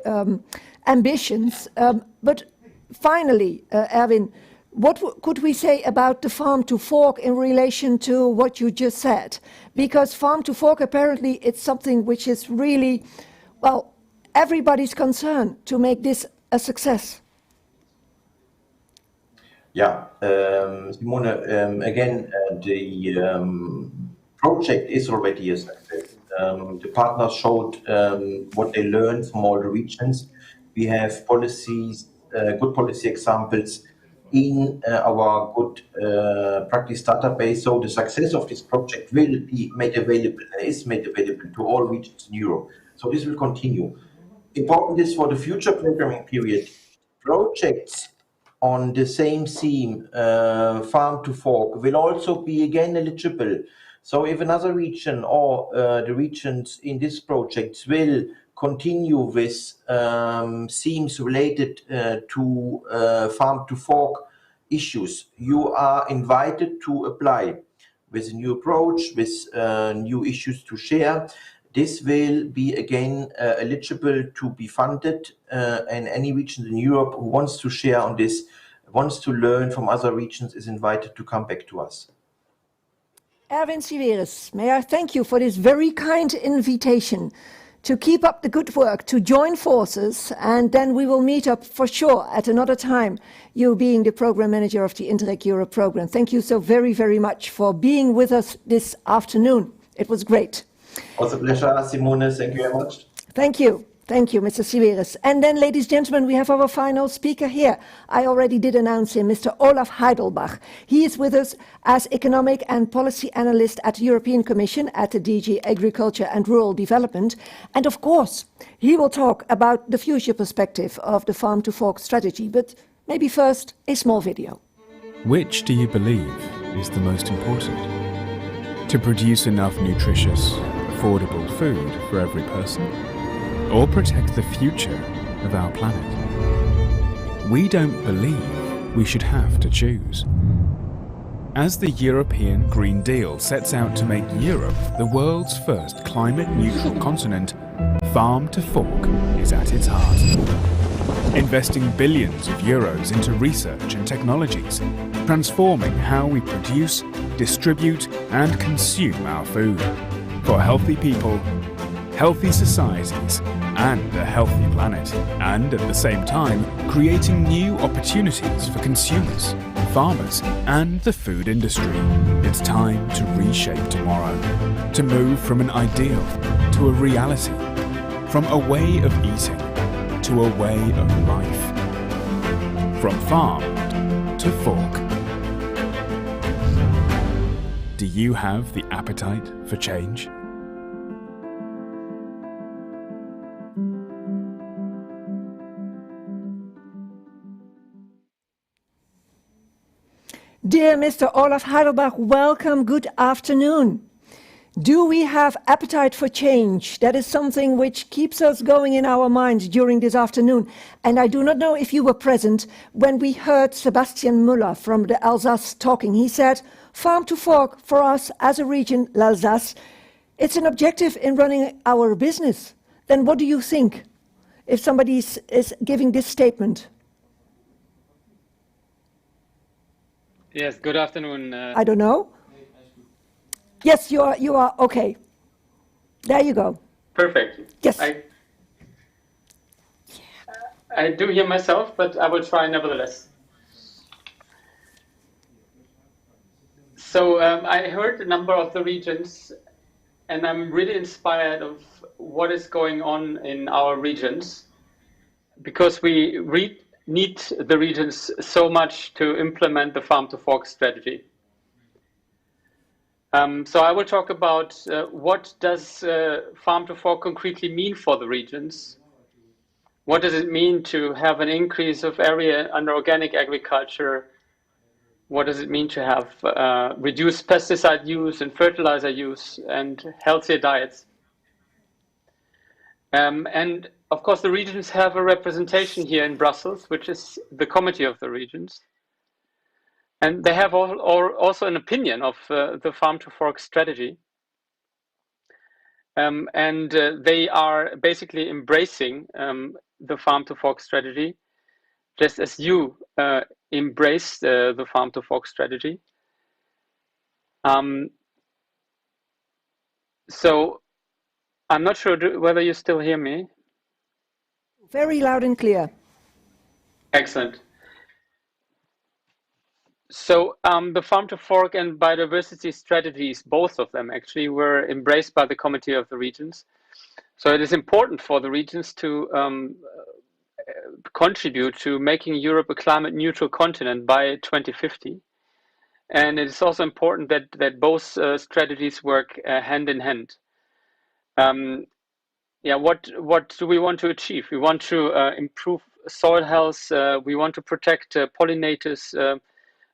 ambitions. But finally, Erwin, what could we say about the farm to fork in relation to what you just said? Because farm to fork, apparently, it's something which is really, well, everybody's concern to make this a success. Yeah, Simone, again, the project is already a success. The partners showed what they learned from all the regions. We have policies, good policy examples in our good practice database. So the success of this project will be made available and is made available to all regions in Europe. So this will continue. Important is for the future programming period, projects on the same theme, farm to fork, will also be again eligible. So if another region or the regions in this project will continue with themes related to farm to fork issues, you are invited to apply with a new approach, with new issues to share. This will be again eligible to be funded, and any region in Europe who wants to share on this, wants to learn from other regions, is invited to come back to us. Erwin Siveris, may I thank you for this very kind invitation to keep up the good work, to join forces, and then we will meet up for sure at another time, you being the program manager of the Interreg Europe program. Thank you so very, very much for being with us this afternoon. It was great. Also a pleasure, Simone. Thank you very much. Thank you. Thank you, Mr. Siveris. And then, ladies and gentlemen, we have our final speaker here. I already did announce him, Mr. Olaf Heidelbach. He is with us as Economic and Policy Analyst at the European Commission at the DG Agriculture and Rural Development. And of course, he will talk about the future perspective of the Farm to Fork strategy. But maybe first, a small video. Which do you believe is the most important? To produce enough nutritious, affordable food for every person? Or protect the future of our planet? We don't believe we should have to choose. As the European Green Deal sets out to make Europe the world's first climate-neutral continent, Farm to Fork is at its heart. Investing billions of euros into research and technologies, transforming how we produce, distribute and consume our food for healthy people, healthy societies and a healthy planet, and at the same time creating new opportunities for consumers, farmers and the food industry. It's time to reshape tomorrow, to move from an ideal to a reality, from a way of eating to a way of life, from farm to fork. Do you have the appetite for change? Dear Mr. Olaf Heidelbach, welcome, good afternoon. Do we have appetite for change? That is something which keeps us going in our minds during this afternoon. And I do not know if you were present when we heard Sebastian Müller from the Alsace talking. He said, farm to fork for us as a region, l'Alsace, it's an objective in running our business. Then what do you think if somebody is giving this statement? Yes, good afternoon. I don't know. Yes, you are okay. There you go. Perfect. Yes. I do hear myself, but I will try nevertheless. So I heard a number of the regions, and I'm really inspired of what is going on in our regions, because we need the regions so much to implement the Farm to Fork strategy. So I will talk about what does Farm to Fork concretely mean for the regions. What does it mean to have an increase of area under organic agriculture? What does it mean to have reduced pesticide use and fertilizer use and healthier diets? And of course, the regions have a representation here in Brussels, which is the Committee of the Regions. And they have also an opinion of the Farm to Fork strategy. And they are basically embracing the Farm to Fork strategy, just as you embrace the Farm to Fork strategy. So I'm not sure whether you still hear me. Very loud and clear. Excellent. So the Farm to Fork and biodiversity strategies, both of them actually, were embraced by the Committee of the Regions. So it is important for the regions to contribute to making Europe a climate neutral continent by 2050. And it is also important that both strategies work hand in hand. Yeah, what do we want to achieve? We want to improve soil health. We want to protect pollinators,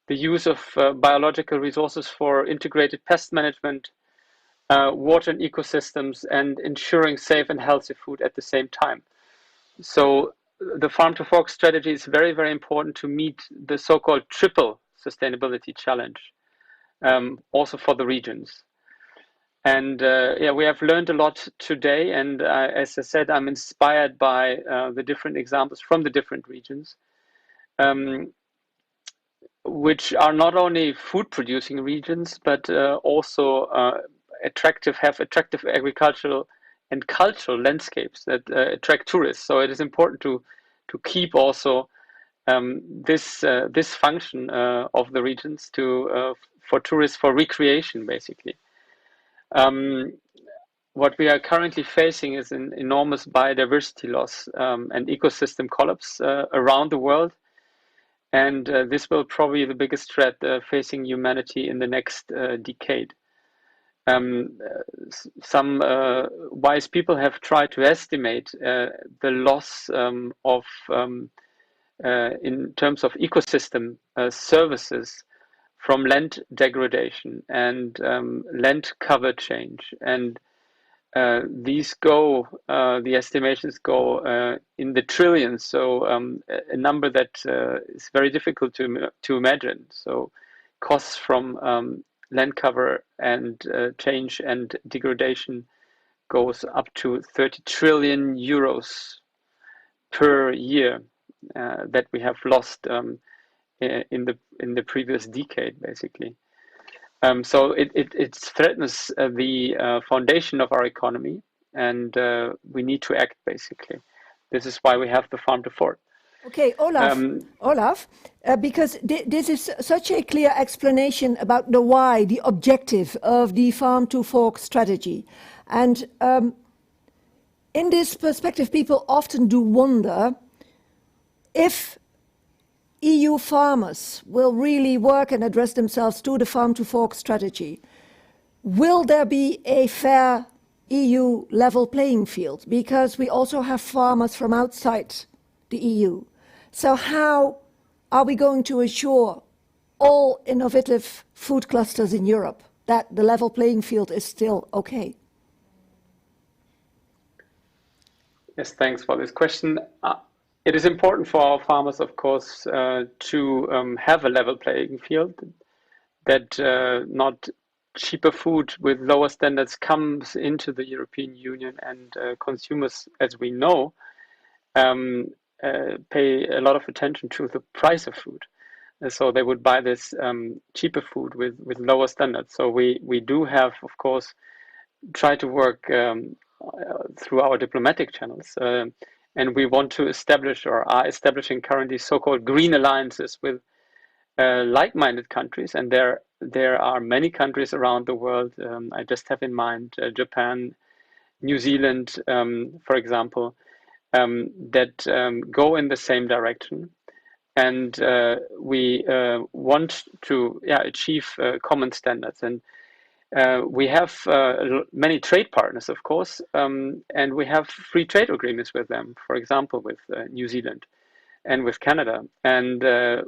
the use of biological resources for integrated pest management, water and ecosystems, and ensuring safe and healthy food at the same time. So the Farm to Fork strategy is very, very important to meet the so-called triple sustainability challenge, also for the regions. And yeah, we have learned a lot today. And as I said, I'm inspired by the different examples from the different regions, which are not only food producing regions, but also have attractive agricultural and cultural landscapes that attract tourists. So it is important to keep also this function of the regions for tourists, for recreation, basically. What we are currently facing is an enormous biodiversity loss and ecosystem collapse around the world. And this will probably be the biggest threat facing humanity in the next decade. Some wise people have tried to estimate the loss of in terms of ecosystem services from land degradation and land cover change. And the estimations go in the trillions, so a number that is very difficult to imagine. So costs from land cover and change and degradation goes up to 30 trillion euros per year that we have lost in the previous decade, basically. So it threatens the foundation of our economy, and we need to act, basically. This is why we have the Farm to Fork. Okay, Olaf, because this is such a clear explanation about the why, the objective of the Farm to Fork strategy. And in this perspective, people often do wonder if EU farmers will really work and address themselves to the Farm to Fork strategy. Will there be a fair EU level playing field? Because we also have farmers from outside the EU. So how are we going to assure all innovative food clusters in Europe that the level playing field is still okay? Yes, thanks for this question. It is important for our farmers, of course, to have a level playing field, that not cheaper food with lower standards comes into the European Union, and consumers, as we know, pay a lot of attention to the price of food. So they would buy this cheaper food with lower standards. So we do have, of course, try to work through our diplomatic channels. And we want to establish, or are establishing currently, so-called green alliances with like-minded countries. And there are many countries around the world. I just have in mind Japan, New Zealand, for example, that go in the same direction. And we want to achieve common standards. And we have many trade partners, of course, and we have free trade agreements with them, for example, with New Zealand and with Canada. And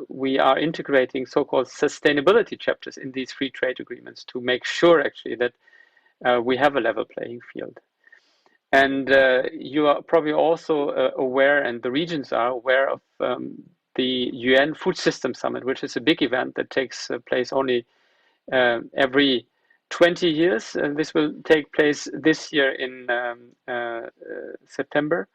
we are integrating so-called sustainability chapters in these free trade agreements to make sure, actually, that we have a level playing field. And you are probably also aware, and the regions are aware of the UN Food System Summit, which is a big event that takes place only every 20 years. This will take place this year in September.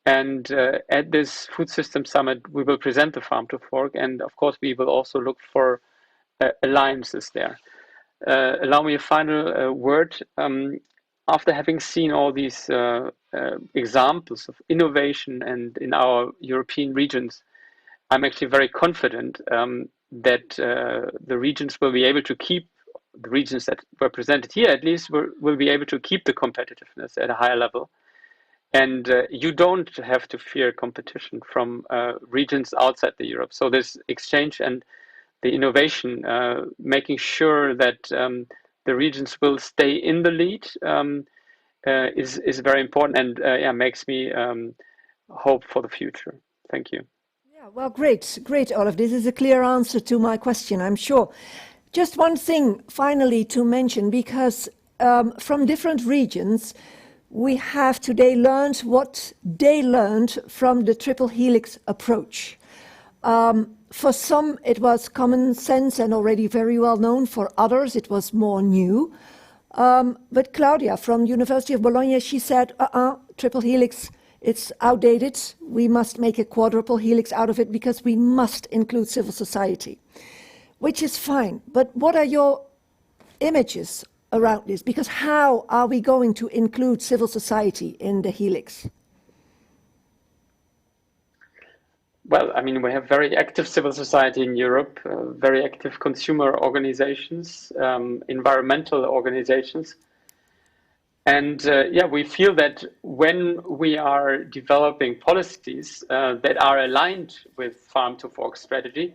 And at this Food System Summit, we will present the Farm to Fork. And of course, we will also look for alliances there. Allow me a final word. After having seen all these examples of innovation and in our European regions, I'm actually very confident that the regions will be able to keep, the regions that were presented here at least, will be able to keep the competitiveness at a higher level. And you don't have to fear competition from regions outside the Europe. So this exchange and the innovation, making sure that the regions will stay in the lead is very important, and yeah, makes me hope for the future. Thank you. Yeah, well, great, Olaf. This is a clear answer to my question, I'm sure. Just one thing finally to mention, because from different regions, we have today learned what they learned from the triple helix approach. For some, it was common sense and already very well known. For others, it was more new. But Claudia from University of Bologna, she said, triple helix, it's outdated. We must make a quadruple helix out of it because we must include civil society, which is fine. But what are your images around this? Because how are we going to include civil society in the helix? Well, I mean, we have very active civil society in Europe, very active consumer organizations, environmental organizations. And yeah, we feel that when we are developing policies that are aligned with Farm to Fork strategy,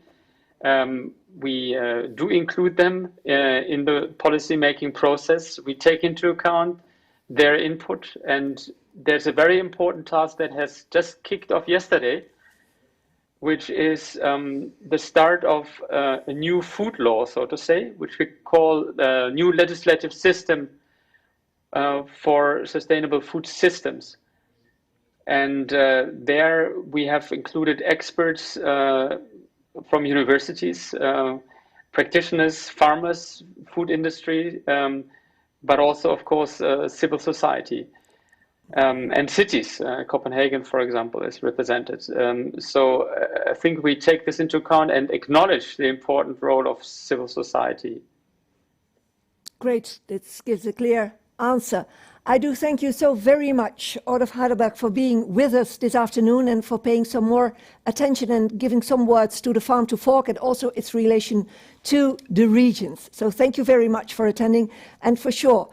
we do include them in the policy-making process. We take into account their input, and there's a very important task that has just kicked off yesterday, which is the start of a new food law, so to say, which we call the new legislative system for sustainable food systems. And there we have included experts from universities, practitioners, farmers, food industry, but also, of course, civil society. And cities, Copenhagen, for example, is represented. So I think we take this into account and acknowledge the important role of civil society. Great, this gives a clear answer. I do thank you so very much, Olaf Heidelberg, for being with us this afternoon and for paying some more attention and giving some words to the Farm to Fork and also its relation to the regions. So thank you very much for attending. And for sure,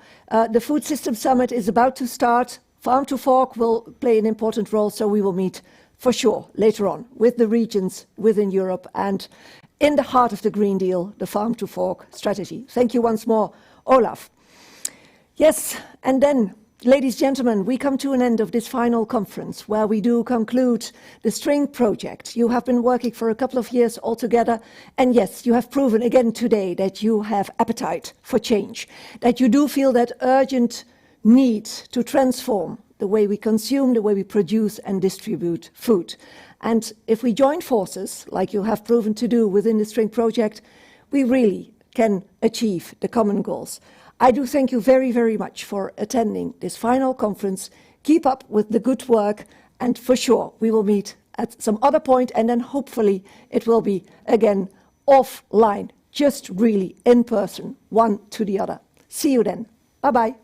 the Food System Summit is about to start. Farm to Fork will play an important role, so we will meet for sure later on with the regions within Europe and in the heart of the Green Deal, the Farm to Fork strategy. Thank you once more, Olaf. Yes, and then, ladies and gentlemen, we come to an end of this final conference where we do conclude the String project. You have been working for a couple of years altogether, and yes, you have proven again today that you have appetite for change, that you do feel that urgent need to transform the way we consume, the way we produce and distribute food. And if we join forces, like you have proven to do within the String project, we really can achieve the common goals. I do thank you very, very much for attending this final conference. Keep up with the good work, and for sure we will meet at some other point, and then hopefully it will be again offline, just really in person, one to the other. See you then. Bye-bye.